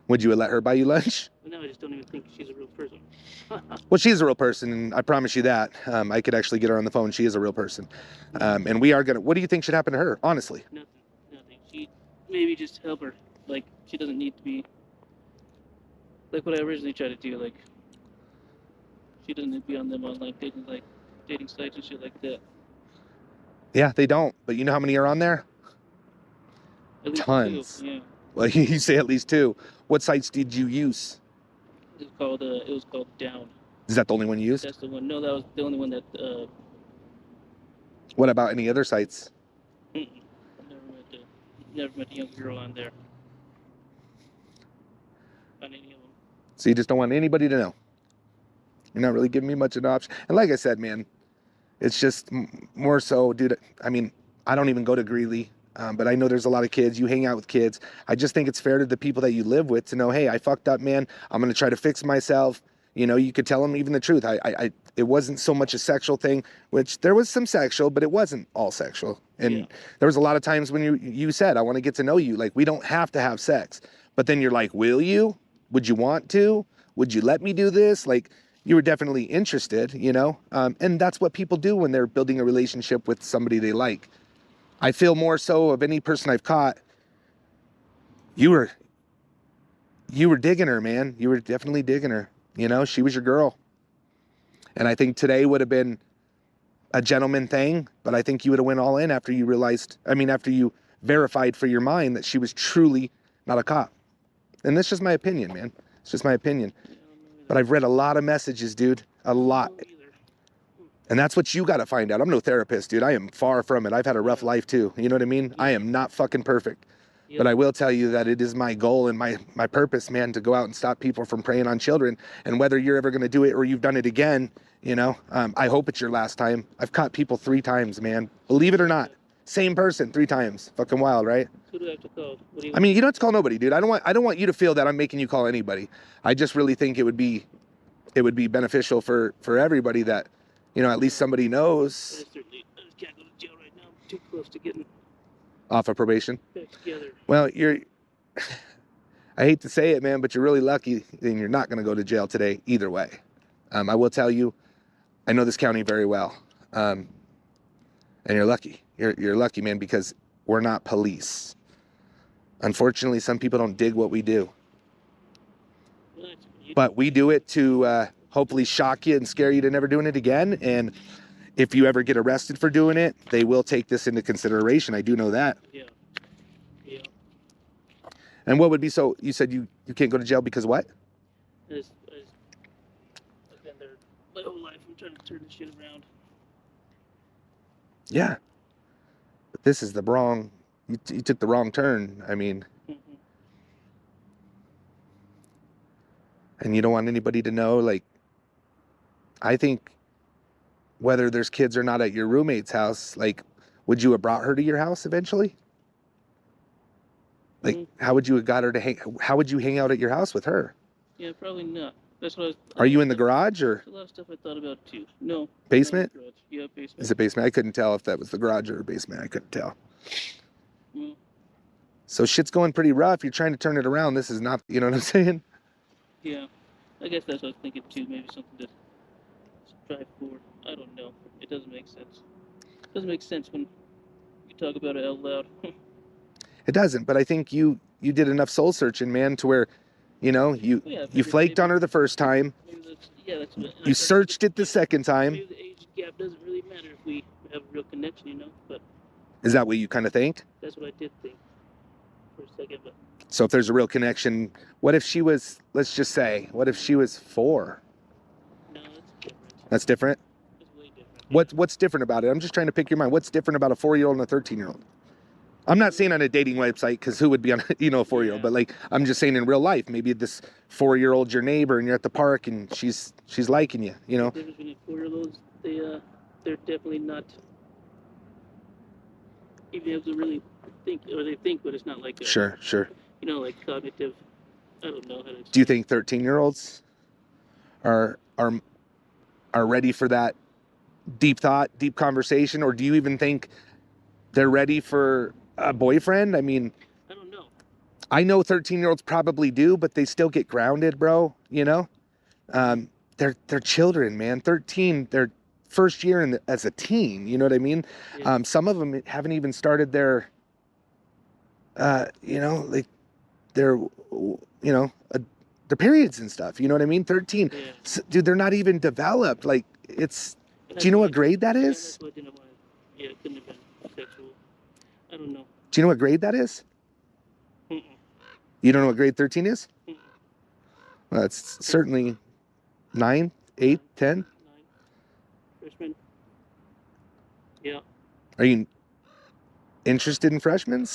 Speaker 2: Would you let her buy you lunch?
Speaker 3: No, I just don't even think she's a real person.
Speaker 2: Well, she's a real person, and I promise you that. I could actually get her on the phone. She is a real person. And we are going to... What do you think should happen to her, honestly?
Speaker 3: Nothing. She maybe just help her. Like, she doesn't need to be... Like what I originally tried to do, like... She doesn't need to be on them online dating sites and shit like that.
Speaker 2: Yeah, they don't. But you know how many are on there?
Speaker 3: At least
Speaker 2: tons.
Speaker 3: 2, yeah.
Speaker 2: Well, you say at least 2. What sites did you use?
Speaker 3: It was called Down.
Speaker 2: Is that the only one you used?
Speaker 3: That's the one. No, that was the only one that.
Speaker 2: What about any other sites?
Speaker 3: Never met a young girl on there. On any of them.
Speaker 2: So you just don't want anybody to know. You're not really giving me much of an option. And like I said, man, it's just more so, dude. I mean, I don't even go to Greeley. But I know there's a lot of kids. You hang out with kids. I just think it's fair to the people that you live with to know, hey, I fucked up, man. I'm going to try to fix myself. You know, you could tell them even the truth. It wasn't so much a sexual thing, which there was some sexual, but it wasn't all sexual. And there was a lot of times when you said, I want to get to know you. Like, we don't have to have sex. But then you're like, will you? Would you want to? Would you let me do this? Like, you were definitely interested, you know? And that's what people do when they're building a relationship with somebody they like. I feel more so of any person I've caught. You were digging her, man. You were definitely digging her. You know, she was your girl. And I think today would have been a gentleman thing, but I think you would have went all in after you after you verified for your mind that she was truly not a cop. And that's just my opinion, man. It's just my opinion. But I've read a lot of messages, dude. A lot. And that's what you got to find out. I'm no therapist, dude. I am far from it. I've had a rough life too. You know what I mean? I am not fucking perfect. But I will tell you that it is my goal and my purpose, man, to go out and stop people from preying on children. And whether you're ever going to do it or you've done it again, you know, I hope it's your last time. I've caught people 3 times, man. Believe it or not. Same person 3 times. Fucking wild, right?
Speaker 3: Who do I have to call?
Speaker 2: I mean, you don't have to call nobody, dude. I don't want you to feel that I'm making you call anybody. I just really think it would be beneficial for everybody that, you know, at least somebody knows.
Speaker 3: I just can't go to jail right now. I'm too close to getting
Speaker 2: Off of probation.
Speaker 3: back together.
Speaker 2: Well, I hate to say it, man, but you're really lucky and you're not going to go to jail today either way. I will tell you, I know this county very well. And you're lucky. You're lucky, man, because we're not police. Unfortunately, some people don't dig what we do. But we do it to hopefully shock you and scare you to never doing it again. And if you ever get arrested for doing it, they will take this into consideration. I do know that.
Speaker 3: Yeah.
Speaker 2: And what would be so? You said you can't go to jail because what?
Speaker 3: I've been there my whole life. I'm trying to turn this shit around.
Speaker 2: Yeah. But this is the wrong. You took the wrong turn. I mean. And you don't want anybody to know. Like, I think whether there's kids or not at your roommate's house, like, would you have brought her to your house eventually? Like, how would you have got her to how would you hang out at your house with her?
Speaker 3: Yeah, probably not. That's what
Speaker 2: Are you in the garage or?
Speaker 3: There's a lot of stuff I thought about too. No.
Speaker 2: Basement?
Speaker 3: Yeah, basement.
Speaker 2: Is it basement? I couldn't tell if that was the garage or basement. I couldn't tell.
Speaker 3: Mm.
Speaker 2: So shit's going pretty rough. You're trying to turn it around. This is not, you know what I'm saying?
Speaker 3: Yeah. I guess that's what I was thinking too. Maybe something to strive for. I don't know. It doesn't make sense. It doesn't make sense when you talk about it out loud.
Speaker 2: It doesn't, but I think you did enough soul searching, man, to where, You know, you flaked on her the first time.
Speaker 3: That's what,
Speaker 2: You searched it the second time.
Speaker 3: Maybe the age gap doesn't really matter if we have a real connection, you know. But
Speaker 2: is that what you kind of think?
Speaker 3: That's what I did think for a second. But
Speaker 2: so if there's a real connection, what if she was? Let's just say, what if she was 4?
Speaker 3: No, that's different.
Speaker 2: That's different.
Speaker 3: It's way different.
Speaker 2: What's different about it? I'm just trying to pick your mind. What's different about a 4-year-old and a 13-year-old? I'm not saying on a dating website, because who would be on, a 4-year-old? But like, I'm just saying in real life, maybe this 4-year-old's your neighbor, and you're at the park, and she's liking you. You know.
Speaker 3: The difference between 4-year-olds, they're definitely not even able to really think, or they think, but it's not like
Speaker 2: Sure.
Speaker 3: You know, like cognitive. I don't know how to explain.
Speaker 2: Do you think 13-year-olds are ready for that deep thought, deep conversation, or do you even think they're ready for a boyfriend? I mean,
Speaker 3: I don't know.
Speaker 2: I know 13-year-olds probably do, but they still get grounded, bro. You know, they're children, man. 13, their first year as a teen. You know what I mean?
Speaker 3: Yeah.
Speaker 2: Some of them haven't even started their, you know, like their, you know, their periods and stuff. You know what I mean? 13,
Speaker 3: Yeah.
Speaker 2: Dude, they're not even developed. Like, it's. Do you know what grade that is?
Speaker 3: That's what I didn't want. Yeah, it couldn't have been sexual. I don't know.
Speaker 2: Do you know what grade that is?
Speaker 3: Mm-mm.
Speaker 2: You don't know what grade 13 is?
Speaker 3: Mm-mm.
Speaker 2: Well, it's certainly 9, 8, 10.
Speaker 3: 9. Freshman. Yeah.
Speaker 2: Are you interested in freshmen?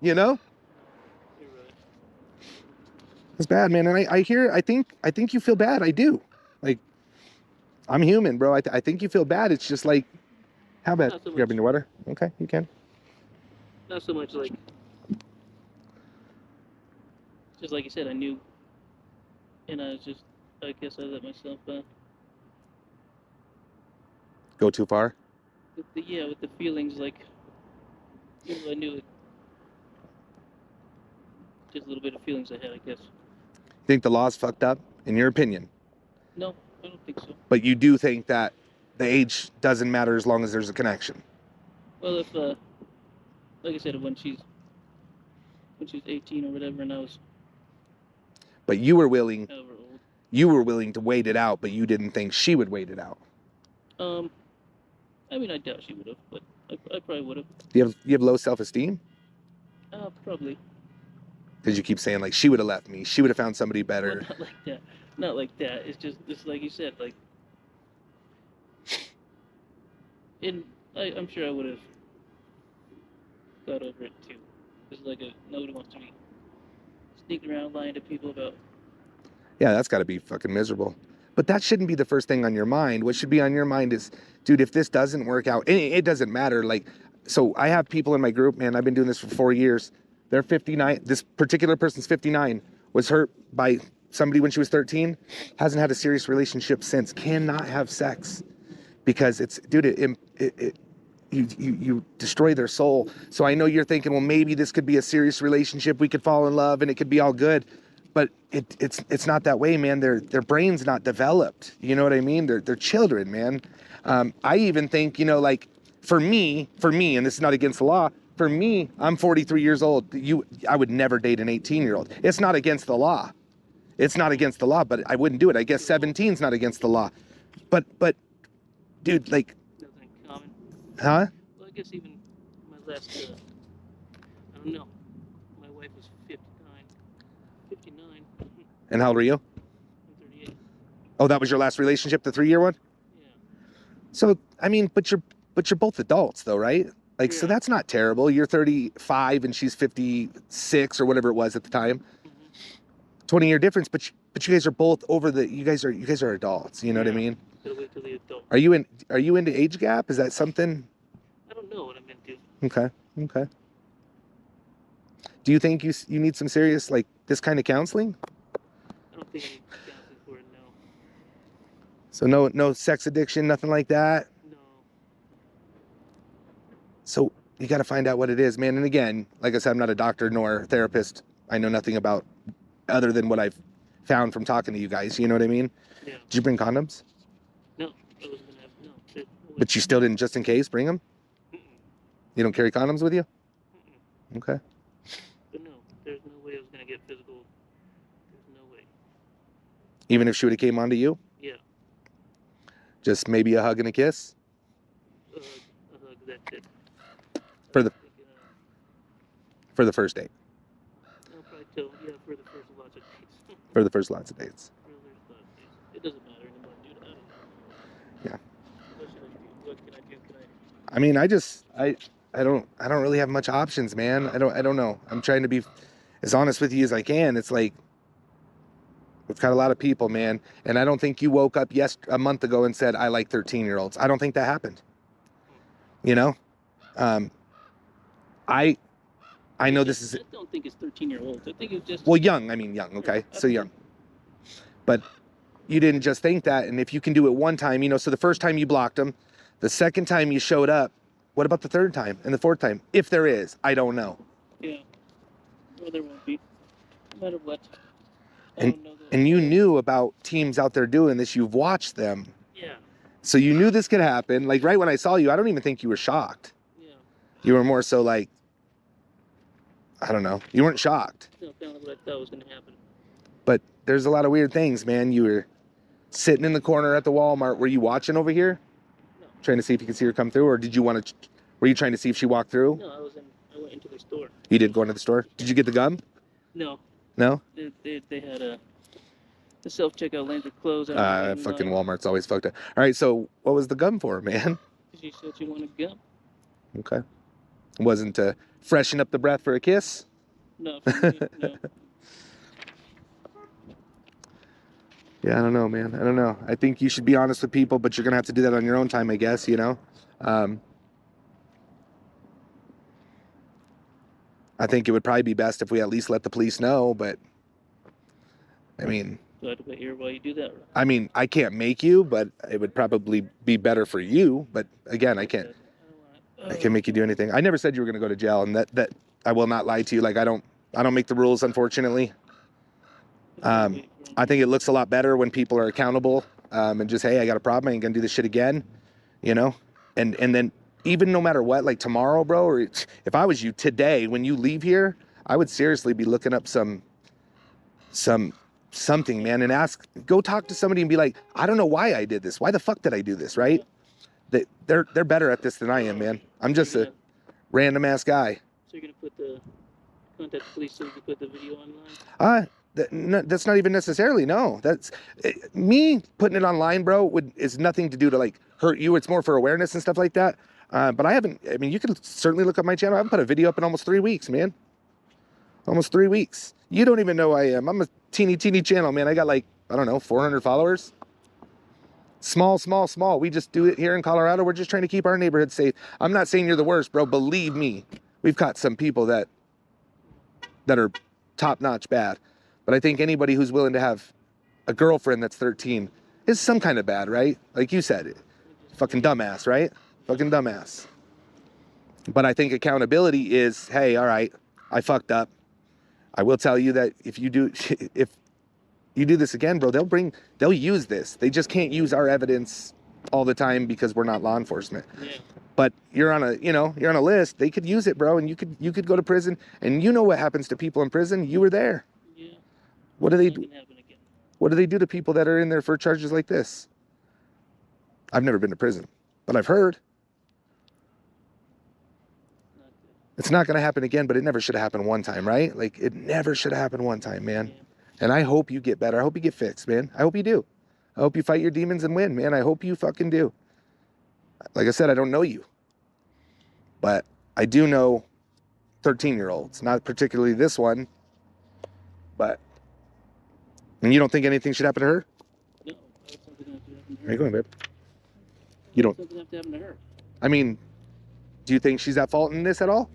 Speaker 2: You know?
Speaker 3: You're right.
Speaker 2: It's bad, man. And I think you feel bad. I do. Like, I'm human, bro. I think you feel bad. It's just like, how bad?
Speaker 3: Not so
Speaker 2: Grabbing your water? Okay, you can.
Speaker 3: Not so much like, just like you said, I knew, and I guess I let myself
Speaker 2: Go too far?
Speaker 3: with the feelings, like, even though I knew it, just a little bit of feelings I had, I guess.
Speaker 2: Think the law's fucked up, in your opinion?
Speaker 3: No, I don't think so.
Speaker 2: But you do think that the age doesn't matter as long as there's a connection?
Speaker 3: Well, if, like I said, when she's 18 or whatever, and I was
Speaker 2: But you were willing
Speaker 3: however old.
Speaker 2: You were willing to wait it out, but you didn't think she would wait it out.
Speaker 3: I mean, I doubt she would have, but I probably would have.
Speaker 2: You have low self-esteem?
Speaker 3: Probably.
Speaker 2: Because you keep saying, like, she would have left me. She would have found somebody better.
Speaker 3: Well, not like that. Not like that. It's like you said, like, I'm sure I would have got over it too. It's like nobody wants to be sneaking around lying to people about.
Speaker 2: Yeah, that's got to be fucking miserable. But that shouldn't be the first thing on your mind. What should be on your mind is, dude, if this doesn't work out, it doesn't matter. Like, so I have people in my group, man, I've been doing this for 4 years. They're 59. This particular person's 59, was hurt by somebody when she was 13, hasn't had a serious relationship since, cannot have sex because it's, dude, you destroy their soul. So I know you're thinking, well, maybe this could be a serious relationship. We could fall in love and it could be all good. But it's not that way, man. Their brain's not developed. You know what I mean? They're children, man. I even think, you know, like for me, and this is not against the law. For me, I'm 43 years old. I would never date an 18-year-old. It's not against the law. It's not against the law, but I wouldn't do it. I guess 17's not against the law. But dude, like,
Speaker 3: Nothing in common.
Speaker 2: huh?
Speaker 3: Well, I guess even my last, I don't know. My wife was 59.
Speaker 2: And how old are you?
Speaker 3: I'm 38.
Speaker 2: Oh, that was your last relationship, the 3-year one?
Speaker 3: Yeah.
Speaker 2: So, I mean, but you're both adults though, right? Like, so
Speaker 3: Yeah.
Speaker 2: that's not terrible. You're 35 and she's 56 or whatever it was at the time. 20-year difference, but you guys are both over you guys are adults, you know what I mean?
Speaker 3: Gotta wait till the adult.
Speaker 2: Are you into age gap? Is that something?
Speaker 3: I don't know what I'm into.
Speaker 2: Okay. Do you think you need some serious, like, this kind of counseling?
Speaker 3: I don't think I need counseling for it, no.
Speaker 2: So no sex addiction, nothing like that?
Speaker 3: No.
Speaker 2: So you got to find out what it is, man. And again, like I said, I'm not a doctor nor a therapist. I know nothing about other than what I've found from talking to you guys. You know what I mean?
Speaker 3: Yeah.
Speaker 2: Did you bring condoms?
Speaker 3: No. I wasn't gonna have, no. There's no way.
Speaker 2: But you still didn't, just in case, bring them?
Speaker 3: Mm-mm.
Speaker 2: You don't carry condoms with you?
Speaker 3: Mm-mm.
Speaker 2: Okay.
Speaker 3: But no, there's no way I was gonna get physical. There's no way.
Speaker 2: Even if she would have came onto you?
Speaker 3: Yeah.
Speaker 2: Just maybe a hug and a kiss?
Speaker 3: A hug, that's it.
Speaker 2: For the for the first date.
Speaker 3: I'll probably tell, yeah, for the first lots of dates.
Speaker 2: For the first lots of dates.
Speaker 3: It doesn't matter anymore, dude. I don't know.
Speaker 2: Yeah.
Speaker 3: What should I do? What can I do?
Speaker 2: I mean, I don't really have much options, man. I don't know. I'm trying to be as honest with you as I can. It's like we've got a lot of people, man, and I don't think you woke up a month ago and said I like 13-year-olds. I don't think that happened. You know? I know this is.
Speaker 3: I don't think it's 13-year-olds. I think it's just.
Speaker 2: Well, young. I mean, young. Okay, so young. But you didn't just think that, and if you can do it one time, you know. So the first time you blocked them, the second time you showed up. What about the third time and the fourth time? If there is, I don't know.
Speaker 3: Yeah. Well, there won't be. No matter what.
Speaker 2: And you knew about teams out there doing this. You've watched them.
Speaker 3: Yeah.
Speaker 2: So you knew this could happen. Like right when I saw you, I don't even think you were shocked.
Speaker 3: Yeah.
Speaker 2: You were more so like, I don't know. You weren't shocked.
Speaker 3: No, kind of what I thought was going to happen.
Speaker 2: But there's a lot of weird things, man. You were sitting in the corner at the Walmart. Were you watching over here?
Speaker 3: No.
Speaker 2: Trying to see if you could see her come through, or did you want to? Were you trying to see if she walked through?
Speaker 3: No, I went into the store.
Speaker 2: You did go into the store. Did you get the gum?
Speaker 3: No.
Speaker 2: No.
Speaker 3: They had the self-checkout lanes were closed.
Speaker 2: Fucking Walmart's always fucked up. All right, so what was the gum for, man?
Speaker 3: She said she wanted gum.
Speaker 2: Okay. It wasn't to freshen up the breath for a kiss?
Speaker 3: No. For me, no.
Speaker 2: Yeah, I don't know, man. I don't know. I think you should be honest with people, but you're going to have to do that on your own time, I guess, you know? I think it would probably be best if we at least let the police know, but I mean...
Speaker 3: Do I have to wait here while you do that?
Speaker 2: I mean, I can't make you, but it would probably be better for you. But again, I can't make you do anything. I never said you were going to go to jail, and that I will not lie to you. Like I don't make the rules, unfortunately. I think it looks a lot better when people are accountable and just, hey, I got a problem. I ain't gonna do this shit again, you know. And then even no matter what, like tomorrow, bro, or if I was you today, when you leave here, I would seriously be looking up something, man, and go talk to somebody and be like, I don't know why I did this. Why the fuck did I do this, right? They're better at this than I am, man. I'm just a random ass guy.
Speaker 3: So you're gonna contact the police so you can put the video online?
Speaker 2: That's not even necessarily, no. That's me putting it online, bro, is nothing to do to like hurt you. It's more for awareness and stuff like that. But I mean, you can certainly look up my channel. I haven't put a video up in almost 3 weeks, man. Almost 3 weeks. You don't even know who I am. I'm a teeny channel, man. I got like, I don't know, 400 followers. Small. We just do it here in Colorado. We're just trying to keep our neighborhood safe. I'm not saying you're the worst, bro. Believe me. We've caught some people that are top-notch bad. But I think anybody who's willing to have a girlfriend that's 13 is some kind of bad, right? Like you said, fucking dumbass, right? Fucking dumbass. But I think accountability is, hey, all right, I fucked up. I will tell you that if you do this again, bro, they'll use this. They just can't use our evidence all the time because we're not law enforcement. Yeah. But you're on a list. They could use it, bro, and you could go to prison. And you know what happens to people in prison? You were there. Yeah. What do they do? What do they do to people that are in there for charges like this? I've never been to prison, but I've heard. It's not going to happen again, but it never should have happened one time, right? Like, it never should have happened one time, man. Yeah. And I hope you get better. I hope you get fixed, man. I hope you do. I hope you fight your demons and win, man. I hope you fucking do. Like I said, I don't know you. But I do know 13-year-olds. Not particularly this one. But... And you don't think anything should happen to her?
Speaker 3: No. Something have to happen to her.
Speaker 2: Where are you going, babe? You don't...
Speaker 3: Something have to happen to her.
Speaker 2: I mean, do you think she's at fault in this at all?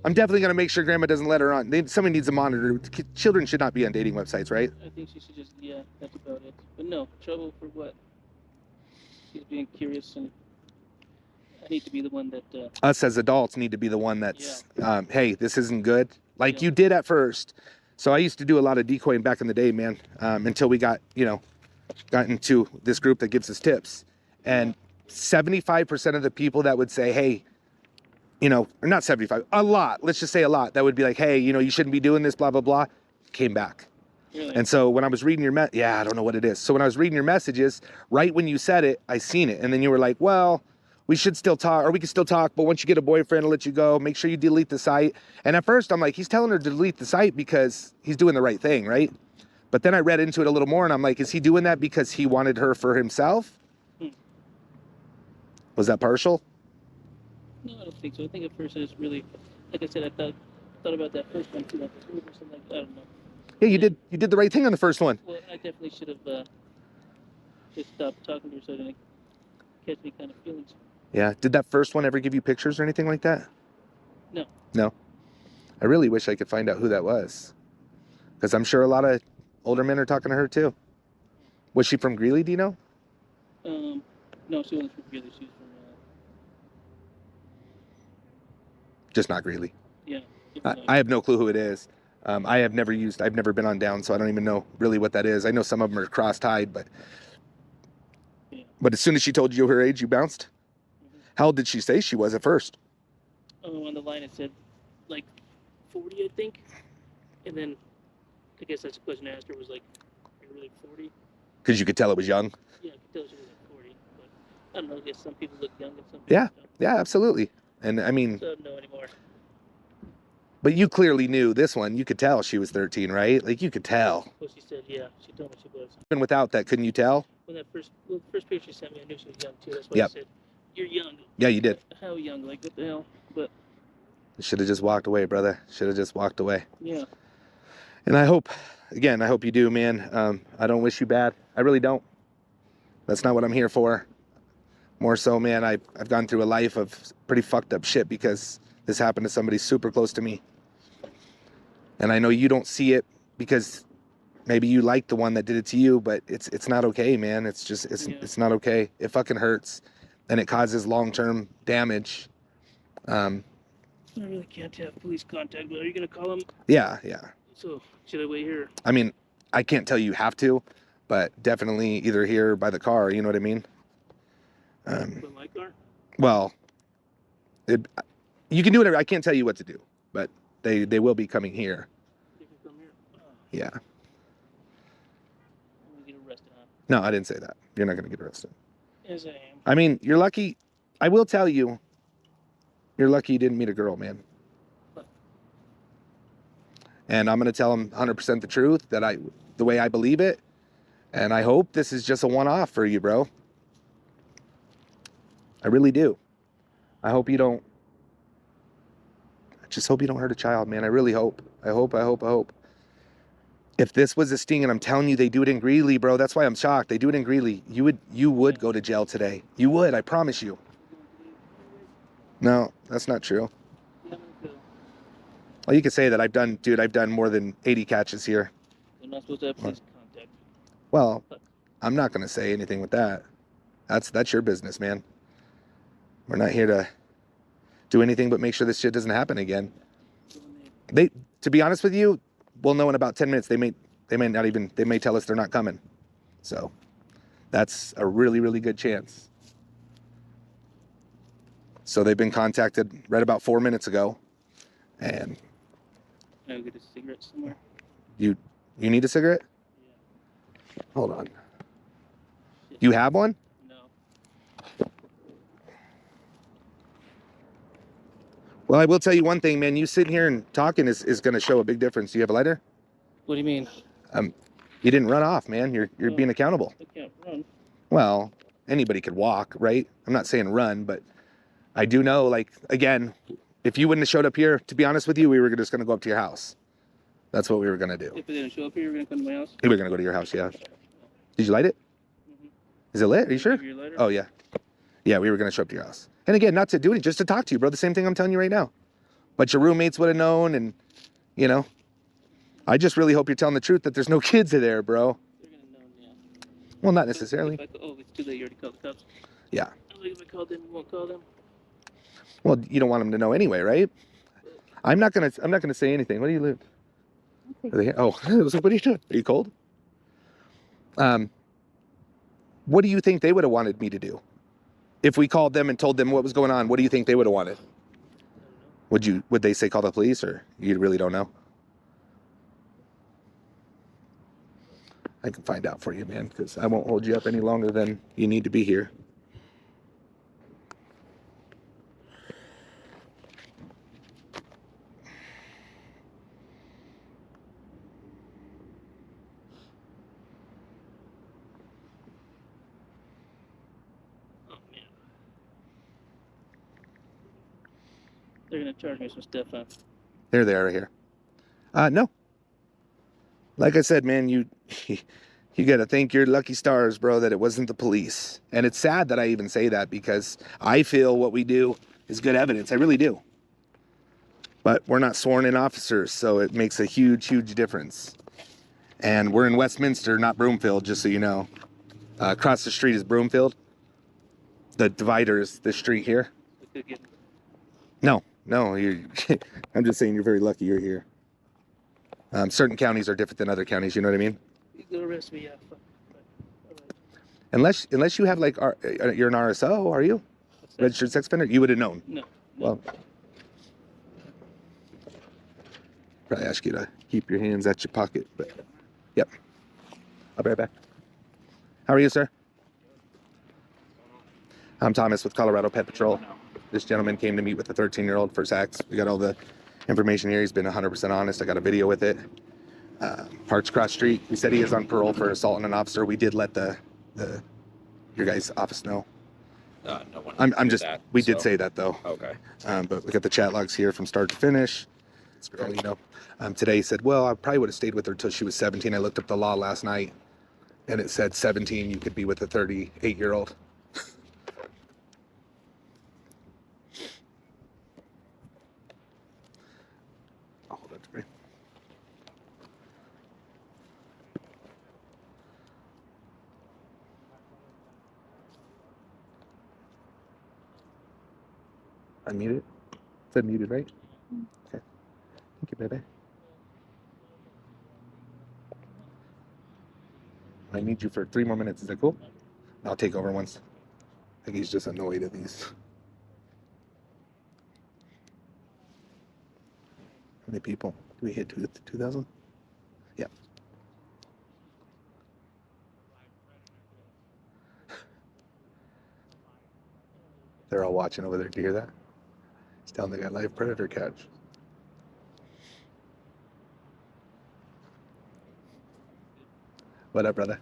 Speaker 2: I'm definitely going to make sure Grandma doesn't let her on. Somebody needs to monitor. Children should not be on dating websites, right?
Speaker 3: I think she should just, yeah, that's about it. But no, trouble for what? She's being curious, and I need to be the one that...
Speaker 2: Us as adults need to be the one that's, hey, this isn't good. Like you did at first. So I used to do a lot of decoying back in the day, man, until we got into this group that gives us tips. And 75% of the people that would say, hey, or not 75, a lot, let's just say a lot, that would be like, hey, you shouldn't be doing this, blah, blah, blah, came back.
Speaker 3: Really?
Speaker 2: And so when I was reading your I don't know what it is. So when I was reading your messages, right when you said it, I seen it. And then you were like, well, we should still talk, or we can still talk, but once you get a boyfriend, I'll let you go. Make sure you delete the site. And at first I'm like, he's telling her to delete the site because he's doing the right thing, right? But then I read into it a little more and I'm like, is he doing that because he wanted her for himself? Was that partial?
Speaker 3: No, I don't think so. I think at first it was really, like I said, I thought about that first one too. Like, I don't know.
Speaker 2: Yeah, you did the right thing on the first one.
Speaker 3: Well, I definitely should have just stopped talking to her so I didn't catch any kind of feelings.
Speaker 2: Yeah. Did that first one ever give you pictures or anything like that?
Speaker 3: No.
Speaker 2: No. I really wish I could find out who that was. Because I'm sure a lot of older men are talking to her too. Was she from Greeley, do you know?
Speaker 3: No, she wasn't from Greeley. She was from...
Speaker 2: Just not Greeley.
Speaker 3: Yeah.
Speaker 2: I have no clue who it is. I've never been on Down, so I don't even know really what that is. I know some of them are cross-tied, but...
Speaker 3: Yeah.
Speaker 2: But as soon as she told you her age, you bounced? Mm-hmm. How old did she say she was at first?
Speaker 3: On the line it said, like, 40, I think. And then, I guess that's the question I asked her was like, are you really 40?
Speaker 2: Because you could tell it was young?
Speaker 3: Yeah, I could tell she was like 40. But I don't know, I guess some people look young and some people don't.
Speaker 2: Yeah, absolutely. And I mean...
Speaker 3: So I don't know anymore.
Speaker 2: But you clearly knew this one. You could tell she was 13, right? Like, you could tell.
Speaker 3: Well, she said, yeah. She told me she was.
Speaker 2: Even without that, couldn't you tell?
Speaker 3: When that first picture she sent me, I knew she was young, too. That's why I said, you're young.
Speaker 2: Yeah, you did.
Speaker 3: How young? Like, what the hell? But...
Speaker 2: Should have just walked away, brother. Should have just walked away.
Speaker 3: Yeah.
Speaker 2: And I hope you do, man. I don't wish you bad. I really don't. That's not what I'm here for. More so, man, I've gone through a life of pretty fucked up shit because this happened to somebody super close to me. And I know you don't see it because maybe you like the one that did it to you, but it's not okay, man. It's not okay. It fucking hurts, and it causes long-term damage. I
Speaker 3: really can't have police contact, but are you gonna call them?
Speaker 2: Yeah.
Speaker 3: So should I wait here?
Speaker 2: I mean, I can't tell you have to, but definitely either here or by the car. You know what I mean?
Speaker 3: By my car?
Speaker 2: Well, you can do whatever. I can't tell you what to do, but they will be coming here.
Speaker 3: They can come here? Oh.
Speaker 2: Yeah.
Speaker 3: I'm gonna get arrested, huh?
Speaker 2: No, I didn't say that. You're not gonna get arrested.
Speaker 3: Yes, I am.
Speaker 2: I mean, you're lucky. I will tell you, you're lucky you didn't meet a girl, man.
Speaker 3: What?
Speaker 2: And I'm gonna tell him 100% the truth, the way I believe it. And I hope this is just a one-off for you, bro. I really do. I just hope you don't hurt a child, man. I really hope. I hope. If this was a sting, and I'm telling you, they do it in Greeley, bro. That's why I'm shocked. They do it in Greeley. You would go to jail today. You would, I promise you. No, that's not true. Well, you could say that. I've done more than 80 catches here.
Speaker 3: You're not supposed to have police contact.
Speaker 2: Well, I'm not going to say anything with that. That's your business, man. We're not here to do anything but make sure this shit doesn't happen again. To be honest with you, we'll know in about 10 minutes. They may tell us they're not coming. So that's a really, really good chance. So they've been contacted right about 4 minutes ago. And
Speaker 3: Can I get a cigarette somewhere?
Speaker 2: you need a cigarette?
Speaker 3: Yeah.
Speaker 2: Hold on. You have one?
Speaker 3: No.
Speaker 2: Well, I will tell you one thing, man. You sitting here and talking is going to show a big difference. Do you have a lighter?
Speaker 3: What do you mean?
Speaker 2: You didn't run off, man. You're being accountable.
Speaker 3: I can't run.
Speaker 2: Well, anybody could walk, right? I'm not saying run, but I do know, like, again, if you wouldn't have showed up here, to be honest with you, we were just going to go up to your house. That's what we were going to do.
Speaker 3: If it didn't show up here, you're going to come to my house?
Speaker 2: We were going to go to your house, yeah. Did you light it?
Speaker 3: Mm-hmm.
Speaker 2: Is it lit? Are you sure? Oh, yeah. Yeah, we were going to show up to your house. And again, not to do it, just to talk to you, bro. The same thing I'm telling you right now. But your roommates would have known, and, you know, I just really hope you're telling the truth that there's no kids in there, bro.
Speaker 3: They're going to know, yeah.
Speaker 2: Well, not necessarily.
Speaker 3: It's too late. You already called the cops.
Speaker 2: Yeah.
Speaker 3: If I called them, you won't call them.
Speaker 2: Well, you don't want them to know anyway, right? I'm not gonna say anything. What do you live? Oh, I was like, what are you doing? Are you cold? What do you think they would have wanted me to do? If we called them and told them what was going on, what do you think they would have wanted? Would they say call the police, or you really don't know? I can find out for you, man, because I won't hold you up any longer than you need to be here.
Speaker 3: Oh man, they're gonna charge me some stuff, huh?
Speaker 2: There they are right here. No. Like I said, man, you got to thank your lucky stars, bro, that it wasn't the police. And it's sad that I even say that because I feel what we do is good evidence. I really do. But we're not sworn in officers, so it makes a huge, huge difference. And we're in Westminster, not Broomfield, just so you know. Across the street is Broomfield. The divider is this street here. No, you're I'm just saying you're very lucky you're here. Certain counties are different than other counties, you know what I mean?
Speaker 3: You can arrest me, yeah.
Speaker 2: Unless you have like, you're an RSO, are you? Registered sex offender? You would have known.
Speaker 3: No.
Speaker 2: Well, probably ask you to keep your hands at your pocket, but yep. I'll be right back. How are you, sir? I'm Thomas with Colorado Ped Patrol. This gentleman came to meet with a 13-year-old for sex. We got all the information here. He's been 100% honest. I got a video with it. Parks Cross Street. He said he is on parole for assaulting an officer. We did let your guys' office know.
Speaker 1: No one.
Speaker 2: I'm just. That, we did say that though.
Speaker 1: Okay.
Speaker 2: But we got the chat logs here from start to finish. It's great. You know, today he said, well, I probably would have stayed with her till she was 17. I looked up the law last night, and it said 17. You could be with a 38-year-old. Oh, that's great. Unmuted? It said muted, right? Okay. Thank you, baby. I need you for 3 more minutes. Is that cool? I'll take over once. I think he's just annoyed at these. How many people? Do we hit 2,000? Yeah. They're all watching over there. Do you hear that? He's telling they got live predator catch. What up, brother?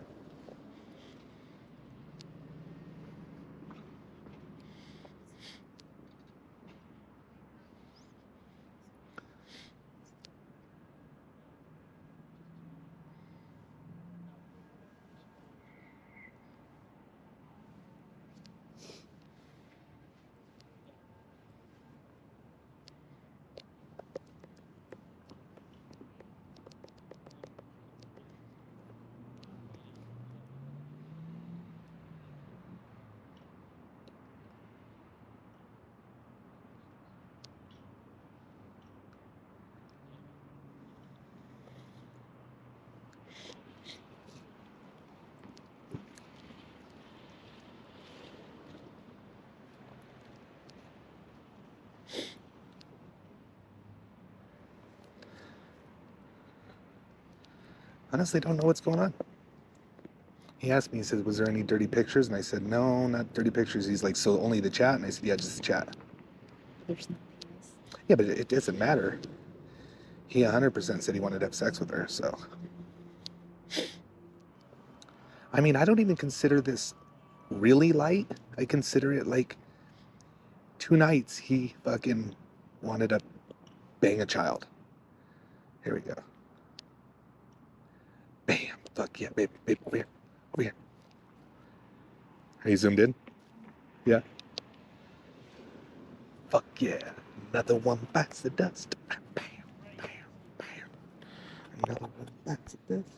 Speaker 2: Honestly, don't know what's going on. He asked me, he said, was there any dirty pictures? And I said, no, not dirty pictures. He's like, so only the chat? And I said, yeah, just the chat.
Speaker 4: There's nothing else.
Speaker 2: Yeah, but it doesn't matter. He 100% said he wanted to have sex with her, so. I mean, I don't even consider this really light. I consider it like 2 nights he fucking wanted to bang a child. Here we go. Bam. Fuck yeah, baby, over here. Over here. Are you zoomed in? Yeah. Fuck yeah. Another one bites the dust. Bam, bam, bam. Another one bites the dust.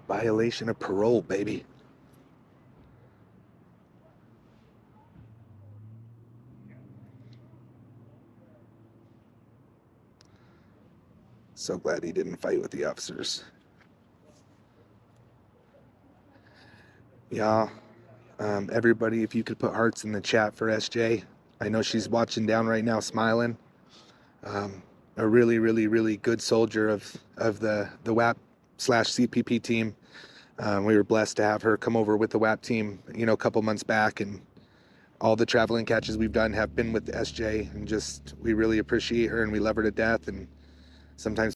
Speaker 2: Violation of parole, baby. So glad he didn't fight with the officers. Yeah. Everybody, if you could put hearts in the chat for SJ. I know she's watching down right now, smiling. A really, really, really good soldier of the WAP/CPP team. We were blessed to have her come over with the WAP team, a couple months back, and all the traveling catches we've done have been with the SJ, and just we really appreciate her and we love her to death. And sometimes